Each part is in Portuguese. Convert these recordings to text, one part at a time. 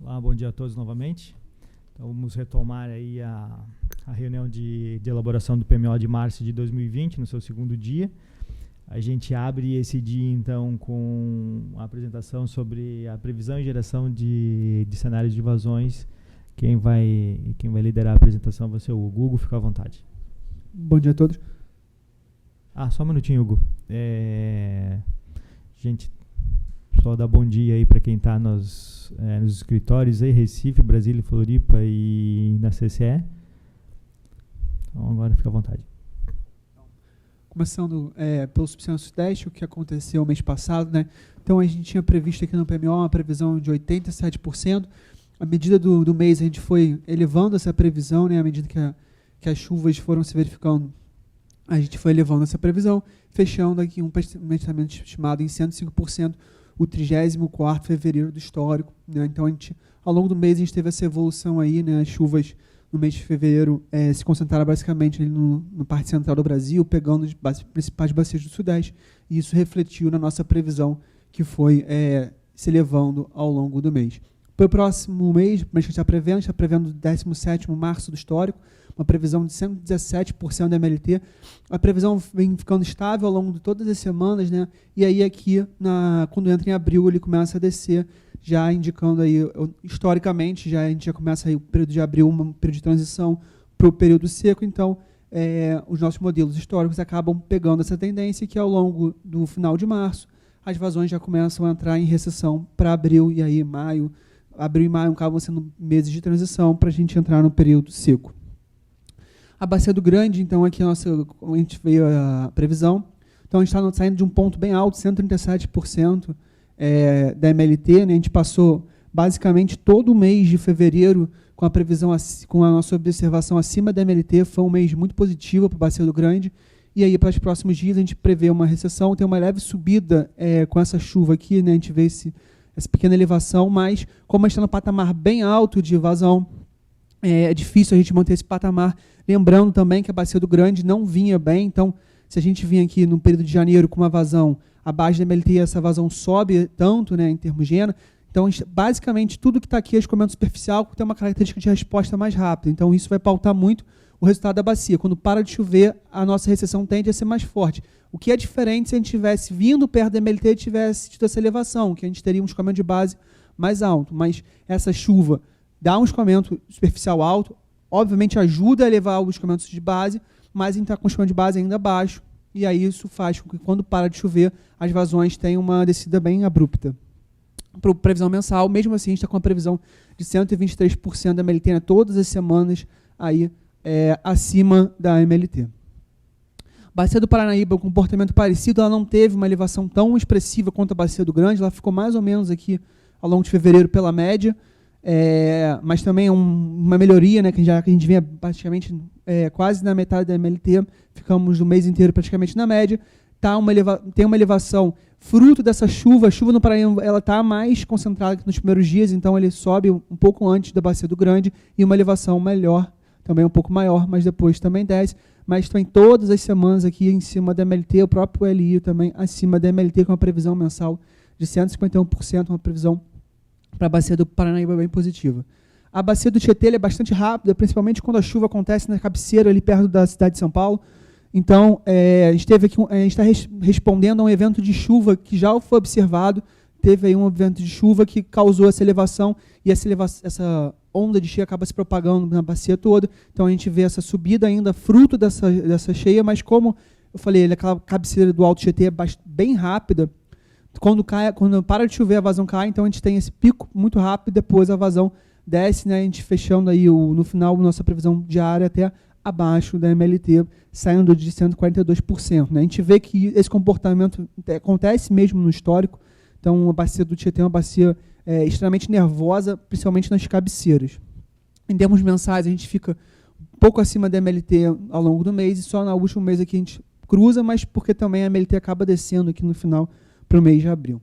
Olá, bom dia a todos novamente. Então, vamos retomar aí a reunião de elaboração do PMO de março de 2020, no seu segundo dia. A gente abre esse dia, então, com a apresentação sobre a previsão e geração de cenários de vazões. Quem vai liderar a apresentação vai ser o Hugo, fica à vontade. Bom dia a todos. Só um minutinho, Hugo. Gente, só dar bom dia aí para quem está nos escritórios aí, Recife, Brasília, Floripa e na CCE. Então agora fica à vontade. Começando pelo Subsistência Sudeste, o que aconteceu mês passado, né? Então a gente tinha previsto aqui no PMO uma previsão de 87%. À medida do mês a gente foi elevando essa previsão, né? À medida que as chuvas foram se verificando, a gente foi elevando essa previsão, fechando aqui um pensamento estimado em 105%, o 34º fevereiro do histórico, né? Então, ao longo do mês, a gente teve essa evolução aí, né? As chuvas no mês de fevereiro se concentraram basicamente ali no parte central do Brasil, pegando as principais bacias do Sudeste, e isso refletiu na nossa previsão, que foi se elevando ao longo do mês. Para o próximo mês, que a gente está prevendo o 17º março do histórico, uma previsão de 117% da MLT. A previsão vem ficando estável ao longo de todas as semanas, né? E aí aqui, quando entra em abril, ele começa a descer, já indicando aí, historicamente, a gente já começa aí o período de abril, um período de transição para o período seco. Então, os nossos modelos históricos acabam pegando essa tendência que ao longo do final de março, as vazões já começam a entrar em recessão para abril e aí maio. Abril e maio acabam sendo meses de transição para a gente entrar no período seco. A Bacia do Grande, então, aqui a gente veio a previsão. Então, a gente está saindo de um ponto bem alto, 137% da MLT. Né? A gente passou, basicamente, todo o mês de fevereiro com a previsão, com a nossa observação acima da MLT. Foi um mês muito positivo para a Bacia do Grande. E aí, para os próximos dias, a gente prevê uma recessão, tem uma leve subida com essa chuva aqui. Né? A gente vê essa pequena elevação, mas como a gente está no patamar bem alto de vazão, é difícil a gente manter esse patamar. Lembrando também que a Bacia do Grande não vinha bem, então se a gente vinha aqui no período de janeiro com uma vazão abaixo da MLT, essa vazão sobe tanto, né, em termos de ENA. Então, basicamente, tudo que está aqui, escoamento superficial, tem uma característica de resposta mais rápida. Então, isso vai pautar muito o resultado da bacia. Quando para de chover, a nossa recessão tende a ser mais forte. O que é diferente se a gente tivesse vindo perto da MLT e tivesse tido essa elevação, que a gente teria um escoamento de base mais alto. Mas essa chuva dá um escoamento superficial alto, obviamente ajuda a elevar o escoamento de base, mas a gente está com o escoamento de base ainda baixo, e aí isso faz com que quando para de chover, as vazões tenham uma descida bem abrupta. Para a previsão mensal, mesmo assim, a gente está com uma previsão de 123% da MLT, né, todas as semanas aí, acima da MLT. Bacia do Paranaíba, um comportamento parecido, ela não teve uma elevação tão expressiva quanto a Bacia do Grande, ela ficou mais ou menos aqui ao longo de fevereiro pela média, mas também uma melhoria, né, que a gente vinha praticamente quase na metade da MLT, ficamos no mês inteiro praticamente na média, tem uma elevação fruto dessa chuva. A chuva no Paraná ela está mais concentrada que nos primeiros dias, então ele sobe um pouco antes da Bacia do Grande e uma elevação melhor, também um pouco maior, mas depois também desce, mas também todas as semanas aqui em cima da MLT, o próprio LI também acima da MLT com uma previsão mensal de 151%, uma previsão para a Bacia do Paranaíba bem positiva. A Bacia do Tietê é bastante rápida, principalmente quando a chuva acontece na cabeceira, ali perto da cidade de São Paulo. Então, a gente está respondendo a um evento de chuva que já foi observado, teve aí um evento de chuva que causou essa elevação, e essa onda de cheia acaba se propagando na bacia toda. Então, a gente vê essa subida ainda, fruto dessa cheia, mas como eu falei, aquela cabeceira do Alto Tietê é bem rápida. Quando para de chover, a vazão cai, então a gente tem esse pico muito rápido, depois a vazão desce, né, a gente fechando aí no final nossa previsão diária até abaixo da MLT, saindo de 142%. Né? A gente vê que esse comportamento acontece mesmo no histórico, então a bacia do Tietê é uma bacia extremamente nervosa, principalmente nas cabeceiras. Em termos mensais, a gente fica um pouco acima da MLT ao longo do mês, e só no último mês aqui a gente cruza, mas porque também a MLT acaba descendo aqui no final para o mês de abril.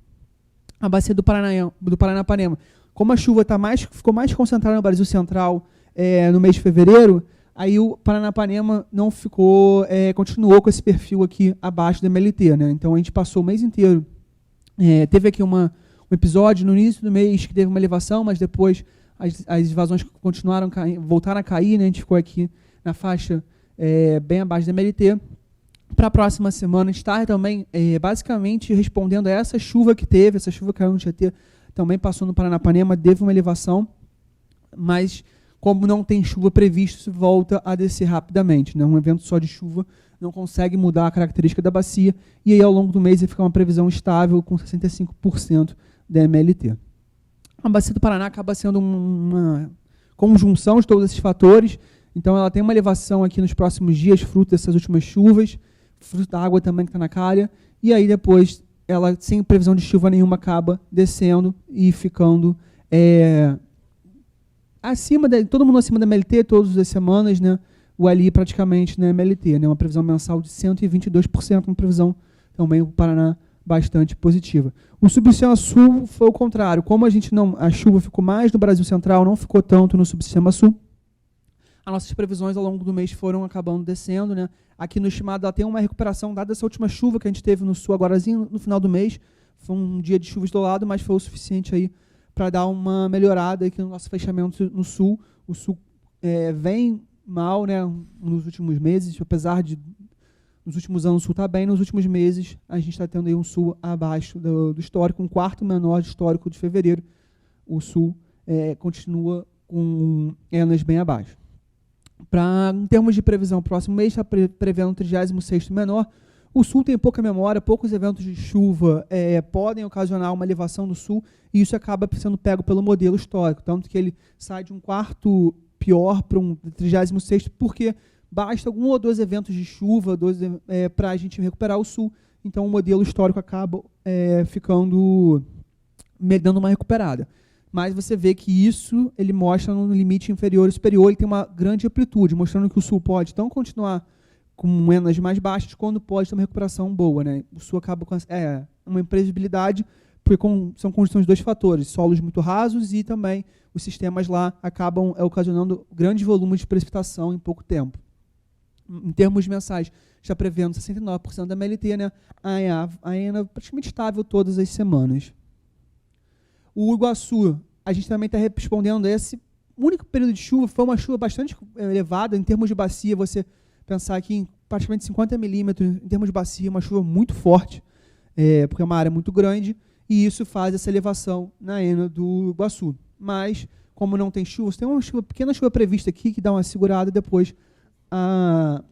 A bacia do Paranapanema, como a chuva ficou mais concentrada no Brasil Central no mês de fevereiro, aí o Paranapanema não ficou, continuou com esse perfil aqui abaixo da MLT. Né? Então a gente passou o mês inteiro, teve aqui um um episódio no início do mês que teve uma elevação, mas depois as vazões continuaram voltaram a cair, né? A gente ficou aqui na faixa bem abaixo da MLT. Para a próxima semana, a gente está também basicamente respondendo a essa chuva que teve, essa chuva que caiu no Tietê, também passou no Paranapanema, teve uma elevação, mas como não tem chuva previsto, isso volta a descer rapidamente, né? Um evento só de chuva não consegue mudar a característica da bacia, e aí ao longo do mês vai ficar uma previsão estável com 65% da MLT. A bacia do Paraná acaba sendo uma conjunção de todos esses fatores, então ela tem uma elevação aqui nos próximos dias, fruto dessas últimas chuvas, fruto da água também que está na calha, e aí depois ela, sem previsão de chuva nenhuma, acaba descendo e ficando todo mundo acima da MLT, todas as semanas, né? O ali praticamente na MLT, né? Uma previsão mensal de 122%, uma previsão também para o Paraná bastante positiva. O subsistema sul foi o contrário, como a chuva ficou mais no Brasil Central, não ficou tanto no subsistema sul, as nossas previsões ao longo do mês foram acabando descendo, né? Aqui no estimado ela tem uma recuperação, dada essa última chuva que a gente teve no sul agorazinho, no final do mês. Foi um dia de chuva isolado, mas foi o suficiente aí para dar uma melhorada aqui no nosso fechamento no sul. O sul vem mal, né, nos últimos meses, apesar de nos últimos anos o sul está bem, nos últimos meses a gente está tendo aí um sul abaixo do histórico, um quarto menor histórico de fevereiro. O sul continua com ENAs bem abaixo. Em termos de previsão, próximo mês está prevendo o 36º menor. O sul tem pouca memória, poucos eventos de chuva podem ocasionar uma elevação do sul, e isso acaba sendo pego pelo modelo histórico, tanto que ele sai de um quarto pior para um 36º, porque basta um ou dois eventos de chuva para a gente recuperar o sul, então o modelo histórico acaba ficando dando uma recuperada. Mas você vê que isso ele mostra no limite inferior e superior, ele tem uma grande amplitude, mostrando que o sul pode então continuar com ENAs mais baixas, quando pode ter uma recuperação boa, né? O sul acaba com uma imprevisibilidade, porque são condições de dois fatores, solos muito rasos e também os sistemas lá acabam ocasionando grandes volumes de precipitação em pouco tempo. Em termos mensais, está prevendo 69% da MLT, né? A ENA praticamente estável todas as semanas. O Iguaçu, a gente também está respondendo a esse único período de chuva, foi uma chuva bastante elevada, em termos de bacia, você pensar aqui em praticamente 50 milímetros, em termos de bacia, uma chuva muito forte, porque é uma área muito grande, e isso faz essa elevação na ENA do Iguaçu. Mas, como não tem chuva, você tem uma pequena chuva prevista aqui, que dá uma segurada, depois a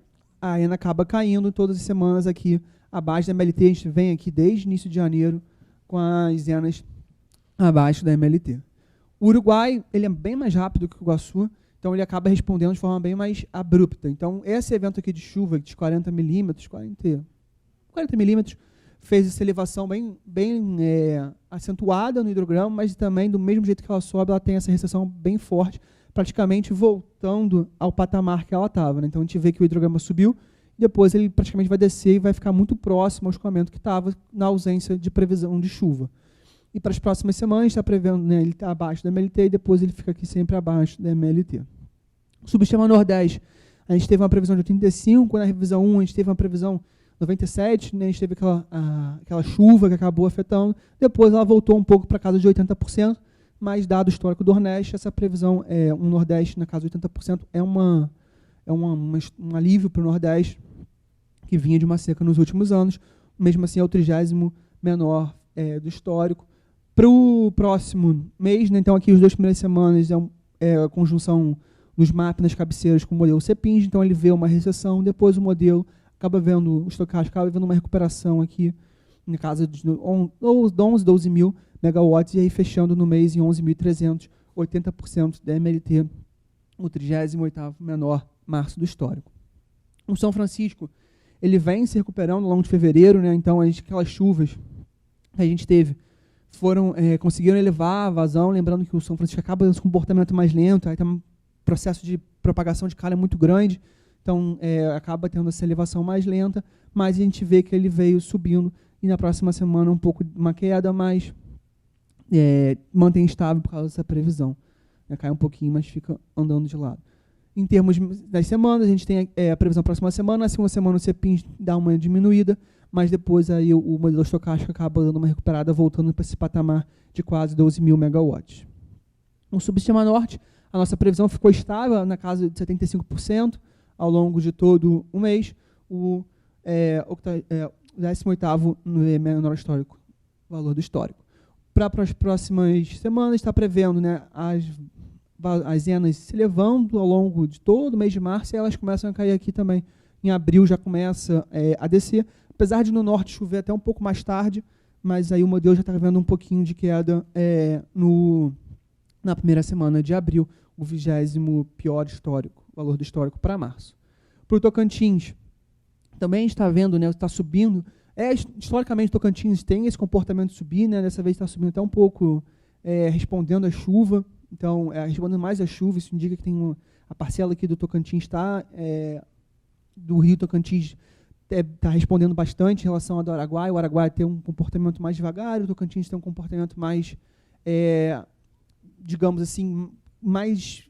ENA acaba caindo todas as semanas aqui, abaixo da MLT. A gente vem aqui desde o início de janeiro com as ENAs abaixo da MLT. O Uruguai, ele é bem mais rápido que o Iguaçu, então ele acaba respondendo de forma bem mais abrupta. Então, esse evento aqui de chuva, de 40 milímetros, 40 milímetros, fez essa elevação bem acentuada no hidrograma, mas também, do mesmo jeito que ela sobe, ela tem essa recessão bem forte, praticamente voltando ao patamar que ela estava, né? Então, a gente vê que o hidrograma subiu, e depois ele praticamente vai descer e vai ficar muito próximo ao escoamento que estava na ausência de previsão de chuva. E para as próximas semanas, está prevendo, né, ele está abaixo da MLT e depois ele fica aqui sempre abaixo da MLT. O subsistema Nordeste, a gente teve uma previsão de 85, na revisão 1 a gente teve uma previsão 97, né, a gente teve aquela chuva que acabou afetando, depois ela voltou um pouco para casa de 80%, mas dado o histórico do Nordeste, essa previsão, um Nordeste na casa de 80%, um alívio para o Nordeste, que vinha de uma seca nos últimos anos, mesmo assim é o 30º menor do histórico. Para o próximo mês, né, então aqui as 2 primeiras semanas a conjunção dos mapas nas cabeceiras com o modelo CEPING, então ele vê uma recessão, depois o modelo o estocástico acaba vendo uma recuperação aqui, na casa de 11, 12 mil megawatts, e aí fechando no mês em 11.300, 80% da MLT, o 38º menor março do histórico. O São Francisco, ele vem se recuperando ao longo de fevereiro, né, então aquelas chuvas que a gente teve conseguiram elevar a vazão, lembrando que o São Francisco acaba com um comportamento mais lento, aí tem um processo de propagação de calha muito grande, então acaba tendo essa elevação mais lenta, mas a gente vê que ele veio subindo, e na próxima semana um pouco uma queda, mas mantém estável por causa dessa previsão. Cai um pouquinho, mas fica andando de lado. Em termos das semanas, a gente tem a previsão próxima semana, na segunda semana o CEPIM dá uma diminuída, mas depois aí o modelo estocástico acaba dando uma recuperada, voltando para esse patamar de quase 12.000 megawatts. No subsistema norte, a nossa previsão ficou estável na casa de 75% ao longo de todo o mês. O 18º menor histórico, valor do histórico. Para as próximas semanas, está prevendo, né, as ENAs se elevando ao longo de todo o mês de março, e elas começam a cair aqui também. Em abril já começa a descer, apesar de no norte chover até um pouco mais tarde, mas aí o modelo já está vendo um pouquinho de queda na primeira semana de abril, o 20º pior histórico, valor do histórico para março. Para o Tocantins, também está vendo, né, está subindo. Historicamente, o Tocantins tem esse comportamento de subir, né, dessa vez está subindo até um pouco, respondendo à chuva. Então, respondendo mais à chuva, isso indica que tem a parcela aqui do Tocantins do Rio Tocantins está respondendo bastante em relação ao do Araguaia. O Araguaia tem um comportamento mais devagar, o Tocantins tem um comportamento mais, digamos assim, mais...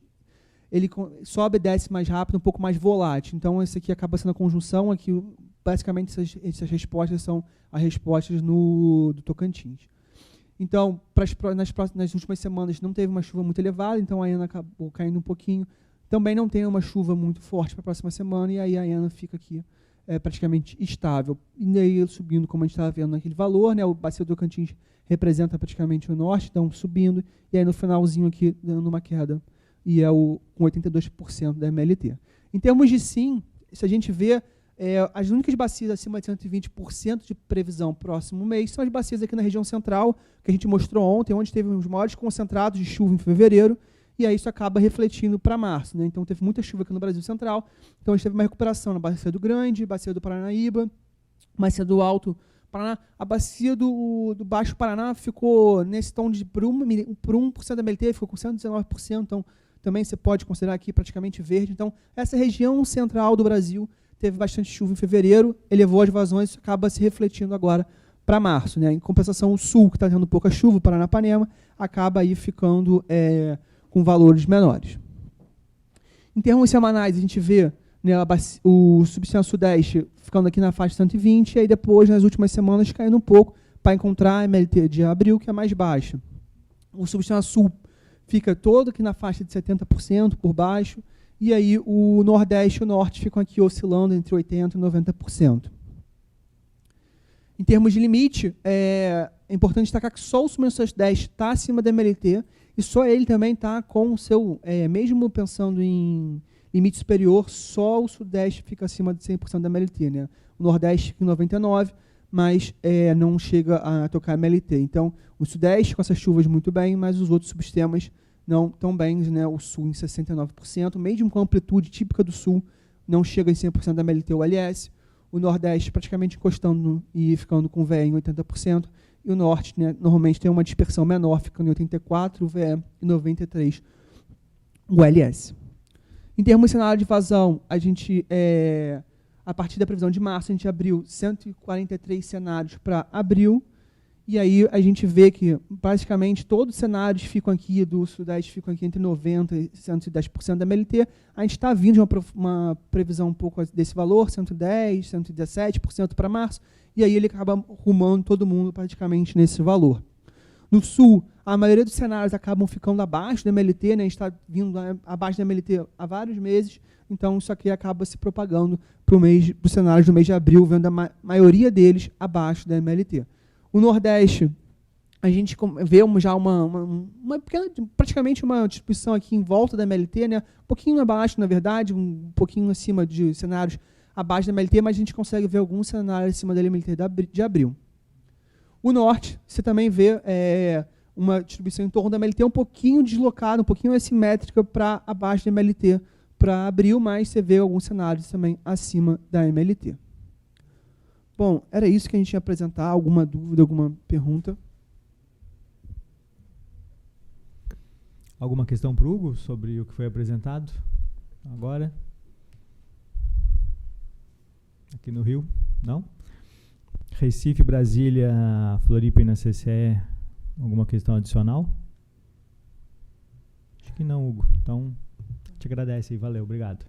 Ele sobe e desce mais rápido, um pouco mais volátil. Então, esse aqui acaba sendo a conjunção. Aqui, basicamente, essas respostas são as respostas do Tocantins. Então, nas últimas semanas não teve uma chuva muito elevada, então a ENA acabou caindo um pouquinho. Também não tem uma chuva muito forte para a próxima semana, e aí a ENA fica aqui praticamente estável. E daí subindo, como a gente estava vendo naquele valor, né, o bacia do Tocantins representa praticamente o norte, então subindo, e aí no finalzinho aqui dando uma queda, e com 82% da MLT. Em termos de SIM, se a gente vê, as únicas bacias acima de 120% de previsão próximo mês são as bacias aqui na região central, que a gente mostrou ontem, onde teve os maiores concentrados de chuva em fevereiro, e aí isso acaba refletindo para março, né? Então teve muita chuva aqui no Brasil Central, então a gente teve uma recuperação na Bacia do Grande, Bacia do Paranaíba, Bacia do Alto Paraná. A bacia do Baixo Paraná ficou nesse tom de por 1% da MLT, ficou com 119%, então também você pode considerar aqui praticamente verde. Então, essa região central do Brasil teve bastante chuva em fevereiro, elevou as vazões, isso acaba se refletindo agora para março, né? Em compensação, o sul, que está tendo pouca chuva, Paranapanema, acaba aí ficando com valores menores. Em termos semanais, a gente vê, né, o subsistema sudeste ficando aqui na faixa de 120, e aí depois, nas últimas semanas, caindo um pouco para encontrar a MLT de abril, que é mais baixa. O subsistema sul fica todo aqui na faixa de 70% por baixo, e aí o Nordeste e o Norte ficam aqui oscilando entre 80% e 90%. Em termos de limite, é importante destacar que só o subsistema Sudeste está acima da MLT, e só ele também está com o seu, mesmo pensando em limite superior, só o Sudeste fica acima de 100% da MLT, né? O Nordeste fica em 99%, mas não chega a tocar MLT. Então, o Sudeste com essas chuvas muito bem, mas os outros subsistemas não tão bem, né? O Sul em 69%, mesmo com a amplitude típica do Sul, não chega em 100% da MLT ou LS. O Nordeste praticamente encostando e ficando com VE em 80%, e o Norte, né, normalmente tem uma dispersão menor, ficando em 84% o VE e 93% o LS. Em termos de cenário de vazão, a gente, a partir da previsão de março, a gente abriu 143 cenários para abril, e aí a gente vê que basicamente todos os cenários ficam aqui, do Sudeste ficam aqui entre 90% e 110% da MLT. A gente está vindo de uma previsão um pouco desse valor, 110%, 117% para março, e aí ele acaba rumando todo mundo praticamente nesse valor. No Sul, a maioria dos cenários acabam ficando abaixo da MLT, né? A gente está vindo abaixo da MLT há vários meses, então isso aqui acaba se propagando para os cenários do mês de abril, vendo a maioria deles abaixo da MLT. O Nordeste, a gente vê já uma pequena, praticamente uma distribuição aqui em volta da MLT, né? Um pouquinho abaixo, na verdade, um pouquinho acima de cenários abaixo da MLT, mas a gente consegue ver alguns cenários acima da MLT de abril. O Norte, você também vê uma distribuição em torno da MLT um pouquinho deslocada, um pouquinho assimétrica para abaixo da MLT para abril, mas você vê alguns cenários também acima da MLT. Bom, era isso que a gente ia apresentar. Alguma dúvida, alguma pergunta? Alguma questão para o Hugo sobre o que foi apresentado agora? Aqui no Rio? Não? Recife, Brasília, Floripa e na CCE, alguma questão adicional? Acho que não, Hugo. Então, te agradece aí. Valeu, obrigado.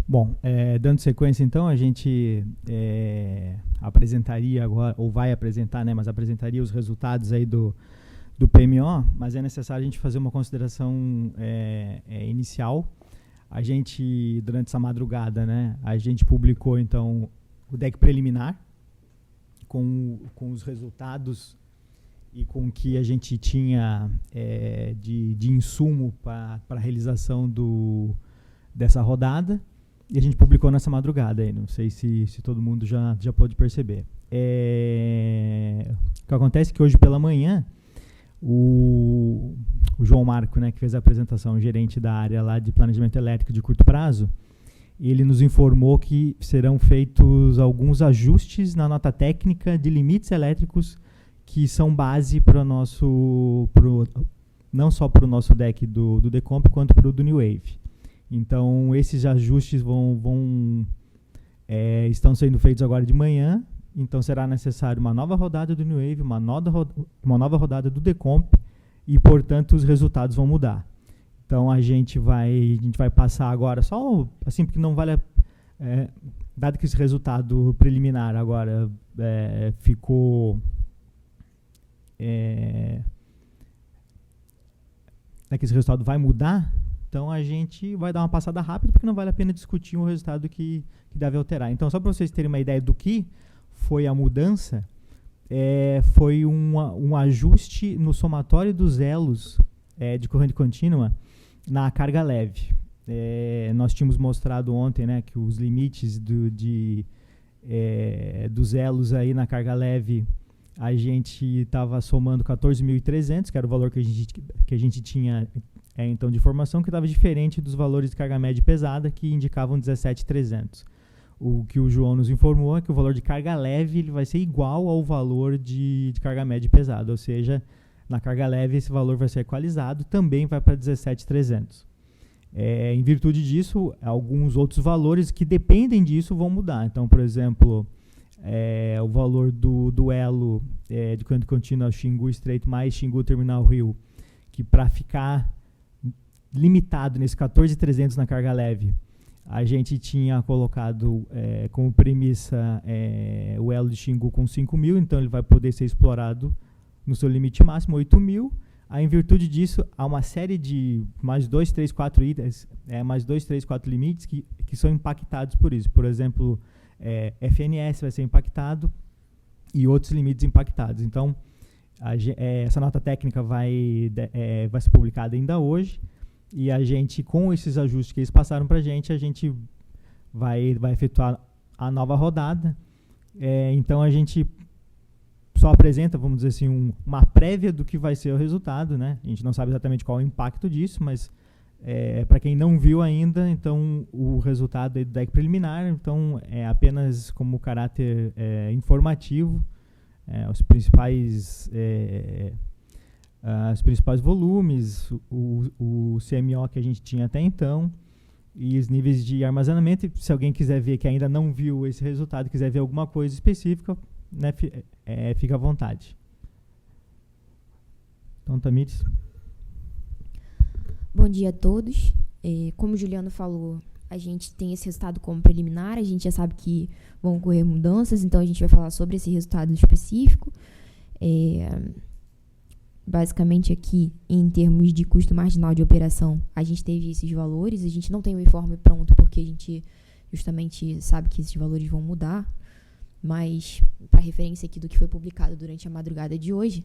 Bom, dando sequência, então, a gente apresentaria agora, ou vai apresentar, né, mas apresentaria os resultados aí do PMO, mas é necessário a gente fazer uma consideração inicial. A gente, durante essa madrugada, né, a gente publicou, então, o deck preliminar, com os resultados e com o que a gente tinha de insumo para a realização dessa rodada. E a gente publicou nessa madrugada aí, não sei se todo mundo já pôde perceber. O que acontece é que hoje pela manhã, o João Marco, né, que fez a apresentação, o gerente da área lá de planejamento elétrico de curto prazo, ele nos informou que serão feitos alguns ajustes na nota técnica de limites elétricos que são base para o nosso, não só para o nosso deck do Decomp, quanto para o do New Wave. Então, esses ajustes estão sendo feitos agora de manhã. Então, será necessário uma nova rodada do New Wave, uma nova rodada do Decomp e, portanto, os resultados vão mudar. Então, a gente vai passar agora, só assim, porque não vale... dado que esse resultado preliminar agora ficou... que esse resultado vai mudar... Então, a gente vai dar uma passada rápida, porque não vale a pena discutir um resultado que deve alterar. Então, só para vocês terem uma ideia do que foi a mudança, foi um ajuste no somatório dos elos de corrente contínua na carga leve. Nós tínhamos mostrado ontem, né, que os limites dos elos aí na carga leve, a gente estava somando 14.300, que era o valor que a gente tinha... então, de informação que estava diferente dos valores de carga média e pesada, que indicavam 17.300. O que o João nos informou é que o valor de carga leve ele vai ser igual ao valor de carga média e pesada, ou seja, na carga leve esse valor vai ser equalizado, também vai para 17.300. Em virtude disso, alguns outros valores que dependem disso vão mudar. Então, por exemplo, o valor do elo de corrente contínua Xingu Estreito mais Xingu Terminal Rio, que para ficar limitado nesse 14.300 na carga leve, a gente tinha colocado como premissa o elo de Xingu com 5.000, então ele vai poder ser explorado no seu limite máximo, 8.000. Aí, em virtude disso, há uma série de mais 2, 3, 4 itens, mais 2, 3, 4 limites que são impactados por isso. Por exemplo, FNS vai ser impactado e outros limites impactados. Então, essa nota técnica vai ser publicada ainda hoje. E a gente, com esses ajustes que eles passaram para a gente vai efetuar a nova rodada. Então, a gente só apresenta, vamos dizer assim, uma prévia do que vai ser o resultado, né? A gente não sabe exatamente qual é o impacto disso, mas para quem não viu ainda, então o resultado é do deck preliminar, então é apenas como caráter informativo, os principais volumes, o CMO que a gente tinha até então e os níveis de armazenamento. E se alguém quiser ver que ainda não viu esse resultado, quiser ver alguma coisa específica, né, fica à vontade. Então, Tamires. Bom dia a todos. Como o Juliano falou, a gente tem esse resultado como preliminar, a gente já sabe que vão ocorrer mudanças, então a gente vai falar sobre esse resultado específico. Basicamente aqui, em termos de custo marginal de operação, a gente teve esses valores, a gente não tem o informe pronto porque a gente justamente sabe que esses valores vão mudar, mas para referência aqui do que foi publicado durante a madrugada de hoje,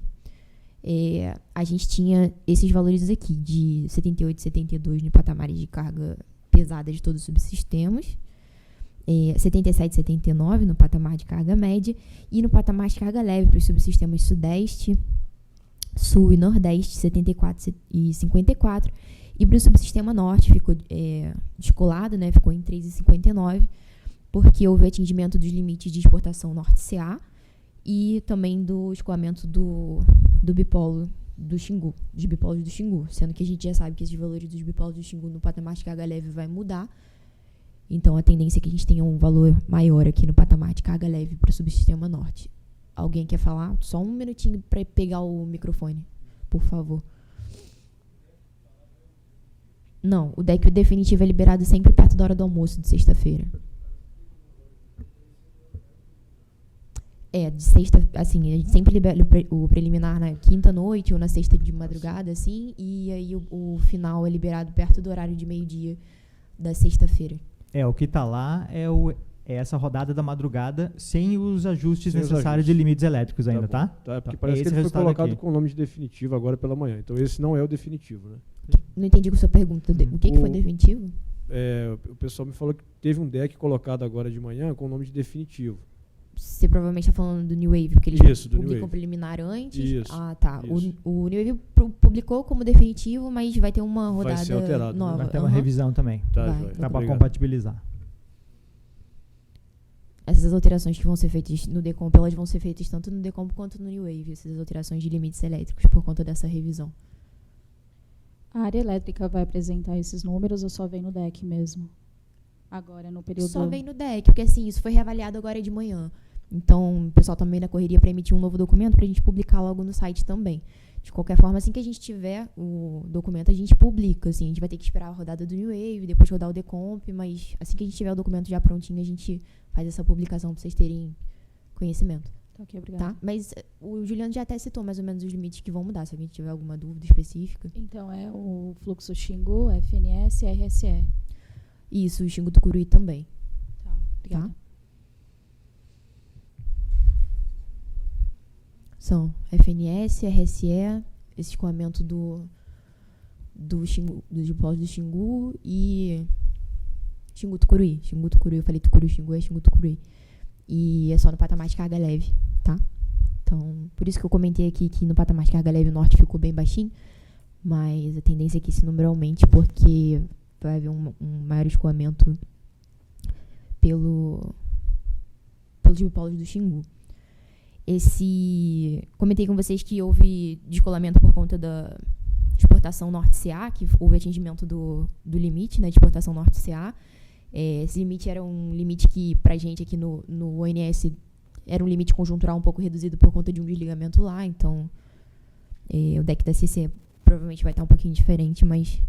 a gente tinha esses valores aqui, de 78 e 72 no patamar de carga pesada de todos os subsistemas, 77 e 79 no patamar de carga média e no patamar de carga leve para os subsistemas Sudeste, Sul e Nordeste, 74 e 54, e para o subsistema Norte ficou descolado, né, ficou em 3,59, porque houve atingimento dos limites de exportação Norte-CA e também do escoamento do bipolo do Xingu, dos bipolos do Xingu, sendo que a gente já sabe que esses valores dos bipolos do Xingu no patamar de carga leve vai mudar. Então, a tendência é que a gente tenha um valor maior aqui no patamar de carga leve para o subsistema Norte. Alguém quer falar? Só um minutinho para pegar o microfone, por favor. Não, o deck definitivo é liberado sempre perto da hora do almoço de sexta-feira. De sexta, assim, a gente sempre libera o preliminar na quinta-noite ou na sexta de madrugada, assim, e aí o final é liberado perto do horário de meio-dia da sexta-feira. O que está lá é essa rodada da madrugada sem os ajustes Sem os necessários de limites elétricos ainda, tá? Tá, porque Tá. parece Esse que ele foi resultado colocado aqui. com o nome de definitivo agora pela manhã. Então esse não é o definitivo, né? Não entendi com a sua pergunta. O que foi definitivo? O pessoal me falou que teve um deck colocado agora de manhã com o nome de definitivo. Você provavelmente está falando do New Wave, porque eles Isso, do New publicam Wave. preliminar antes. Isso, Ah, tá. isso. O New Wave publicou como definitivo, mas vai ter uma rodada Vai ser alterado, né? nova. Vai ter uma Aham. revisão também. Tá, Vai. joia. Tá para Obrigado. compatibilizar. Essas alterações que vão ser feitas no Decomp, elas vão ser feitas tanto no Decomp quanto no New Wave, essas alterações de limites elétricos por conta dessa revisão. A área elétrica vai apresentar esses números ou só vem no deck mesmo? Agora, no período... Só vem no deck, porque assim, isso foi reavaliado agora de manhã. Então, o pessoal também na correria para emitir um novo documento para a gente publicar logo no site também. De qualquer forma, assim que a gente tiver o documento, a gente publica. Assim, a gente vai ter que esperar a rodada do New Wave, depois rodar o Decomp, mas assim que a gente tiver o documento já prontinho, a gente faz essa publicação para vocês terem conhecimento. Tá, ok, obrigada. Tá? Mas o Juliano já até citou mais ou menos os limites que vão mudar, se alguém tiver alguma dúvida específica. Então, é o fluxo Xingu, FNS e RSE. Isso, o Xingu do Curuí também. Tá, obrigada. Tá? São FNS, RSE, esse escoamento do Xingu, dos dipósitos do Xingu e Xingu Tucuruí. Xingu Tucuruí, eu falei Tucuruí, Xingu é Xingu Tucuruí. E é só no patamar de carga leve, tá? Então, por isso que eu comentei aqui que no patamar de carga leve o norte ficou bem baixinho, mas a tendência é que esse número aumente porque vai haver um maior escoamento pelos dipósitos do Xingu. Comentei com vocês que houve descolamento por conta da exportação norte-CA, que houve atingimento do limite, né, de exportação norte-CA. Esse limite era um limite que, pra gente aqui no ONS, era um limite conjuntural um pouco reduzido por conta de um desligamento lá, então o deck da CC provavelmente vai estar um pouquinho diferente, mas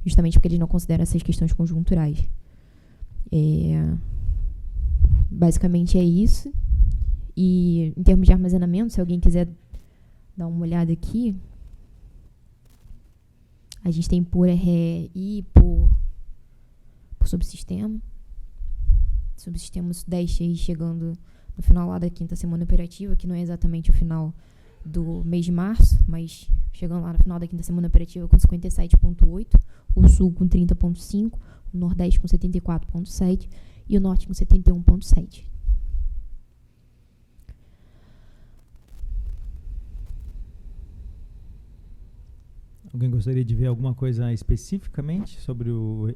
justamente porque eles não consideram essas questões conjunturais. Basicamente é isso. E em termos de armazenamento, se alguém quiser dar uma olhada aqui, a gente tem por RE e por subsistema. Subsistema Sudeste aí chegando no final lá da quinta semana operativa, que não é exatamente o final do mês de março, mas chegando lá no final da quinta semana operativa com 57,8, o Sul com 30,5, o Nordeste com 74,7 e o Norte com 71,7. Alguém gostaria de ver alguma coisa especificamente sobre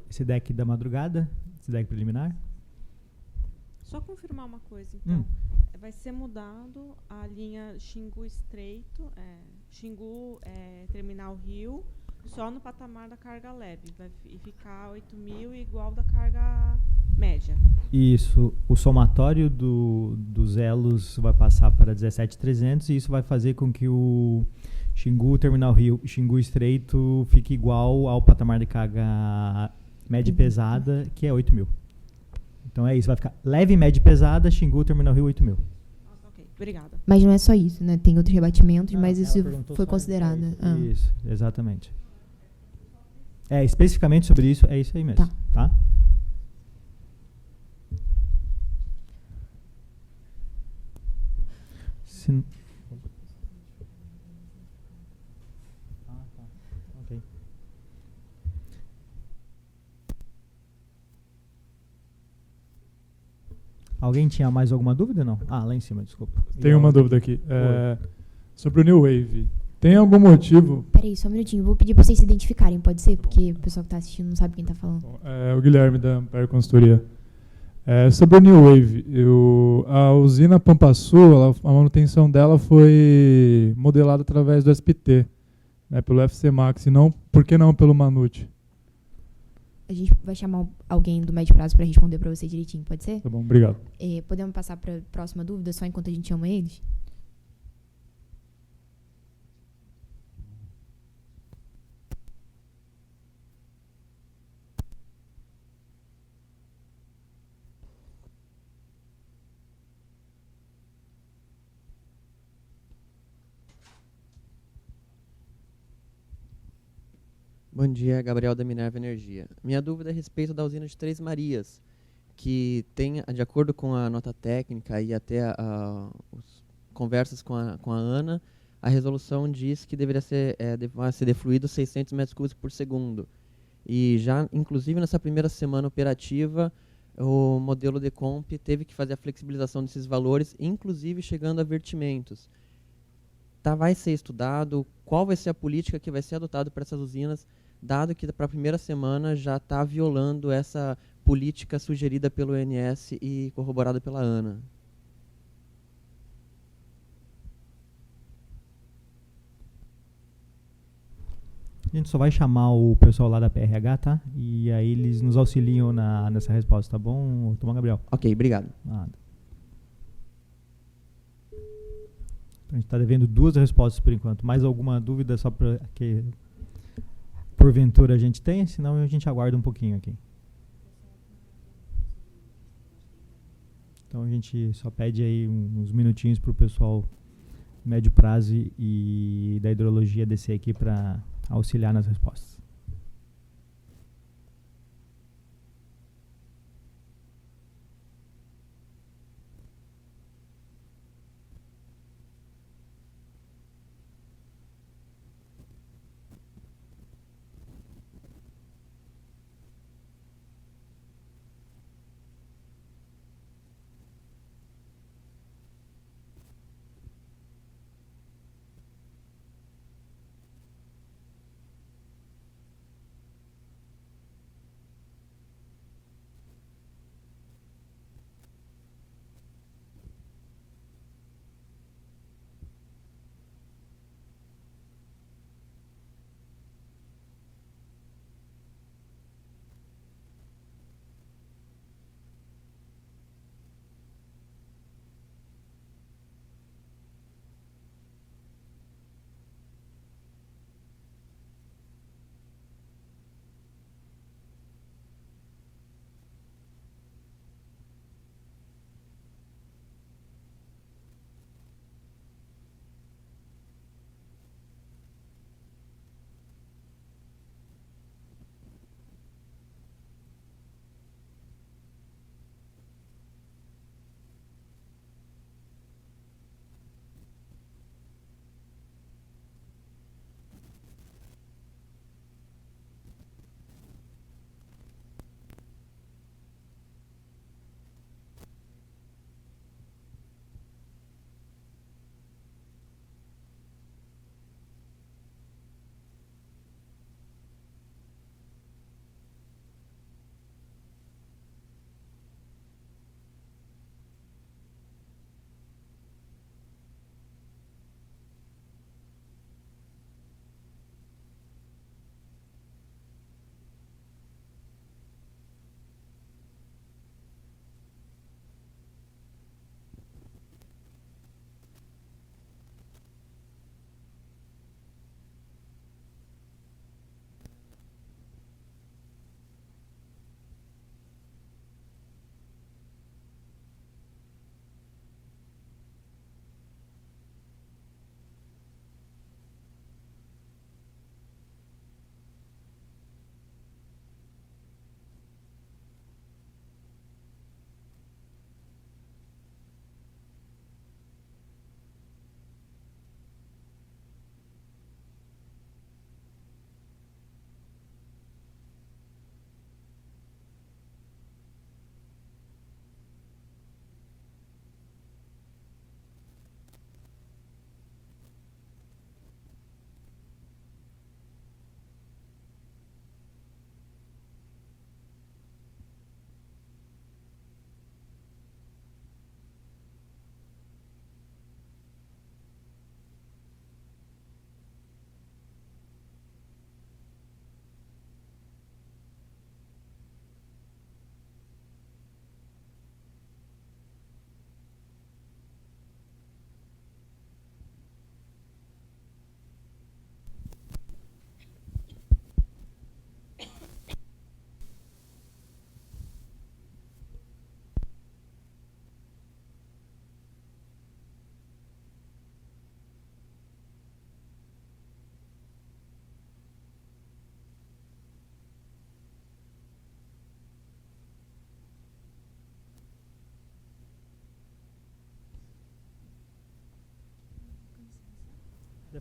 esse deck da madrugada, esse deck preliminar? Só confirmar uma coisa, então. Vai ser mudado a linha Xingu Estreito, Xingu Terminal Rio, só no patamar da carga leve. Vai ficar 8.000 igual da carga média. Isso. O somatório dos elos vai passar para 17.300 e isso vai fazer com que o Xingu Terminal Rio, Xingu Estreito fique igual ao patamar de carga média e pesada, que é 8.000. Então é isso, vai ficar leve, média e pesada, Xingu Terminal Rio 8.000. Ok, obrigada. Mas não é só isso, né? Tem outros rebatimentos, mas Ela isso perguntou foi só considerado. Isso, exatamente. Especificamente sobre isso, é isso aí mesmo. Tá? Ok. Alguém tinha mais alguma dúvida ou não? Lá em cima, desculpa. Tenho uma dúvida aqui. Sobre o New Wave. Tem algum motivo... Peraí, só um minutinho. Vou pedir para vocês se identificarem, pode ser? Porque o pessoal que está assistindo não sabe quem está falando. O Guilherme da Ampere Consultoria. Sobre o New Wave, a usina Pampa Sul, a manutenção dela foi modelada através do SPT, né, pelo FC Max, e não, por que não pelo Manute? A gente vai chamar alguém do médio prazo para responder para você direitinho, pode ser? Tá bom, obrigado. Podemos passar para a próxima dúvida, só enquanto a gente chama eles? Bom dia, Gabriel da Minerva Energia. Minha dúvida é a respeito da usina de Três Marias, que tem, de acordo com a nota técnica e até as conversas com a ANA, a resolução diz que deveria ser, vai ser defluído 600 metros cúbicos por segundo. E já, inclusive, nessa primeira semana operativa, o modelo de comp teve que fazer a flexibilização desses valores, inclusive chegando a vertimentos. Vai ser estudado qual vai ser a política que vai ser adotada para essas usinas, dado que para a primeira semana já está violando essa política sugerida pelo ONS e corroborada pela ANA. A gente só vai chamar o pessoal lá da PRH, tá? E aí eles nos auxiliam nessa resposta, tá bom, Tomás Gabriel? Ok, obrigado. Nada. Então, a gente está devendo 2 respostas por enquanto. Mais alguma dúvida só para que porventura a gente tenha? Senão a gente aguarda um pouquinho aqui. Então a gente só pede aí uns minutinhos para o pessoal médio prazo e da hidrologia descer aqui para auxiliar nas respostas.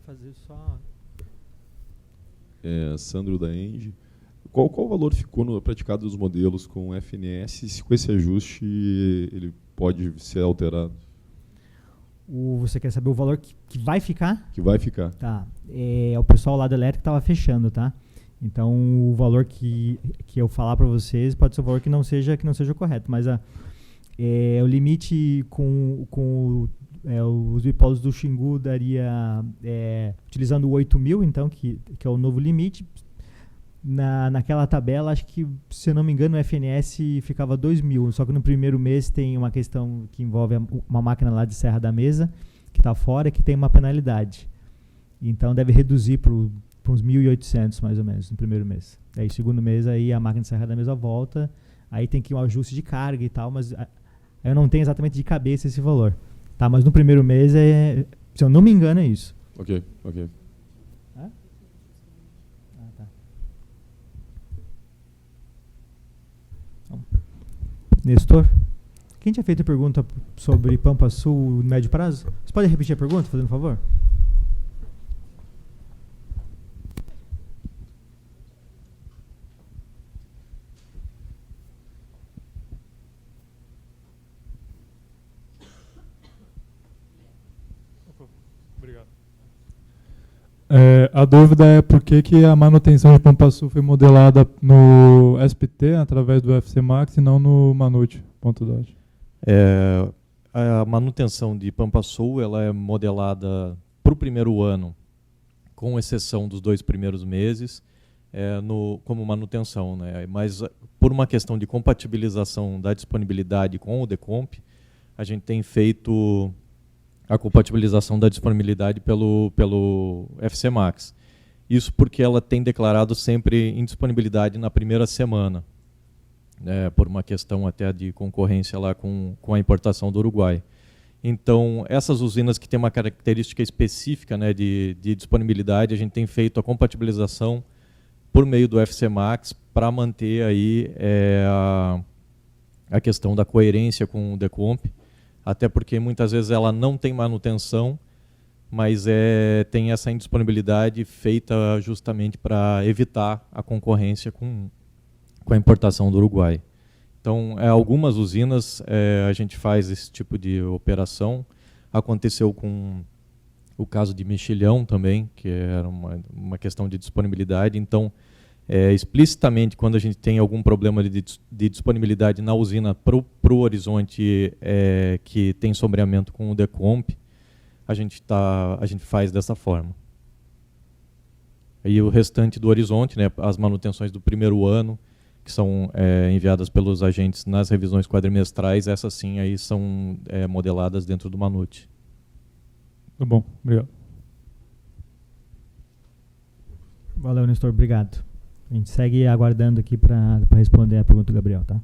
fazer só... Sandro da Engie. Qual o valor ficou praticado nos modelos com FNS? Se com esse ajuste ele pode ser alterado? Você quer saber o valor que vai ficar? Que vai ficar. Tá. O pessoal lá da elétrica estava fechando, tá? Então o valor que eu falar para vocês pode ser um valor que não seja o correto, mas o limite com os bipólos do Xingu daria, utilizando o 8.000, então, que é o novo limite. Naquela tabela, acho que, se eu não me engano, o FNS ficava 2.000, só que no primeiro mês tem uma questão que envolve uma máquina lá de Serra da Mesa, que está fora, que tem uma penalidade. Então deve reduzir para uns 1.800, mais ou menos, no primeiro mês. Aí, segundo mês, aí a máquina de Serra da Mesa volta, aí tem que ir um ajuste de carga e tal, mas eu não tenho exatamente de cabeça esse valor. Tá, mas no primeiro mês, se eu não me engano, é isso. Ok. Tá. Nestor, quem tinha feito a pergunta sobre Pampa Sul no médio prazo? Você pode repetir a pergunta, fazendo um favor? Obrigado. A dúvida é por que a manutenção de Pampa Sul foi modelada no SPT através do FC Max e não no Manute.dot. A manutenção de Pampa Sul ela é modelada para o primeiro ano, com exceção dos 2 primeiros meses, como manutenção, né? Mas por uma questão de compatibilização da disponibilidade com o Decomp, a gente tem feito a compatibilização da disponibilidade pelo FC Max. Isso porque ela tem declarado sempre indisponibilidade na primeira semana, por uma questão até de concorrência lá com a importação do Uruguai. Então, essas usinas que têm uma característica específica, né, de disponibilidade, a gente tem feito a compatibilização por meio do FC Max para manter aí a questão da coerência com o Decomp, até porque muitas vezes ela não tem manutenção, mas tem essa indisponibilidade feita justamente para evitar a concorrência com a importação do Uruguai. Então, algumas usinas a gente faz esse tipo de operação. Aconteceu com o caso de Mexilhão também, que era uma questão de disponibilidade. Então, explicitamente, quando a gente tem algum problema de disponibilidade na usina para o Horizonte que tem sombreamento com o Decomp, a gente faz dessa forma. E o restante do Horizonte, né, as manutenções do primeiro ano, que são enviadas pelos agentes nas revisões quadrimestrais, essas sim aí são modeladas dentro do Manute. Tá bom, obrigado. Valeu, Nestor, obrigado. A gente segue aguardando aqui para responder a pergunta do Gabriel, tá?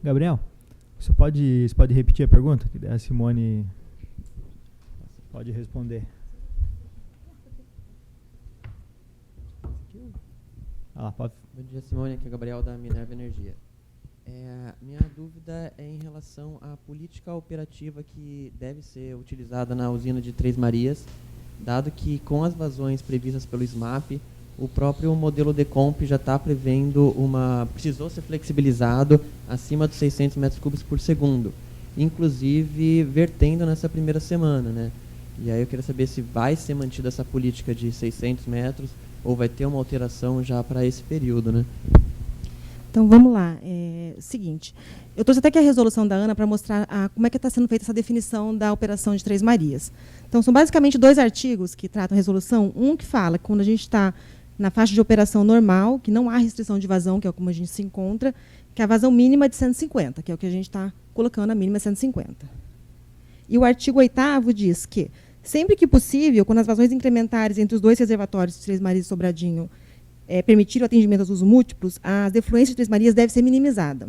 Gabriel, você pode repetir a pergunta? Que daí a Simone pode responder. Pode. Bom dia, Simone. Aqui é o Gabriel da Minerva Energia. Minha dúvida é em relação à política operativa que deve ser utilizada na usina de Três Marias, dado que com as vazões previstas pelo SMAP, o próprio modelo Decomp já está prevendo precisou ser flexibilizado acima dos 600 metros cúbicos por segundo, inclusive vertendo nessa primeira semana, né? E aí eu queria saber se vai ser mantida essa política de 600 metros ou vai ter uma alteração já para esse período, né? Então, vamos lá. Seguinte, eu trouxe até aqui a resolução da ANA para mostrar como é que está sendo feita essa definição da operação de Três Marias. Então, são basicamente 2 artigos que tratam a resolução. Um que fala que quando a gente está na faixa de operação normal, que não há restrição de vazão, que é como a gente se encontra, que a vazão mínima é de 150, que é o que a gente está colocando, a mínima é 150. E o artigo 8º diz que, sempre que possível, quando as vazões incrementares entre os 2 reservatórios de Três Marias e Sobradinho permitir o atendimento aos usos múltiplos, a defluência de Três Marias deve ser minimizada.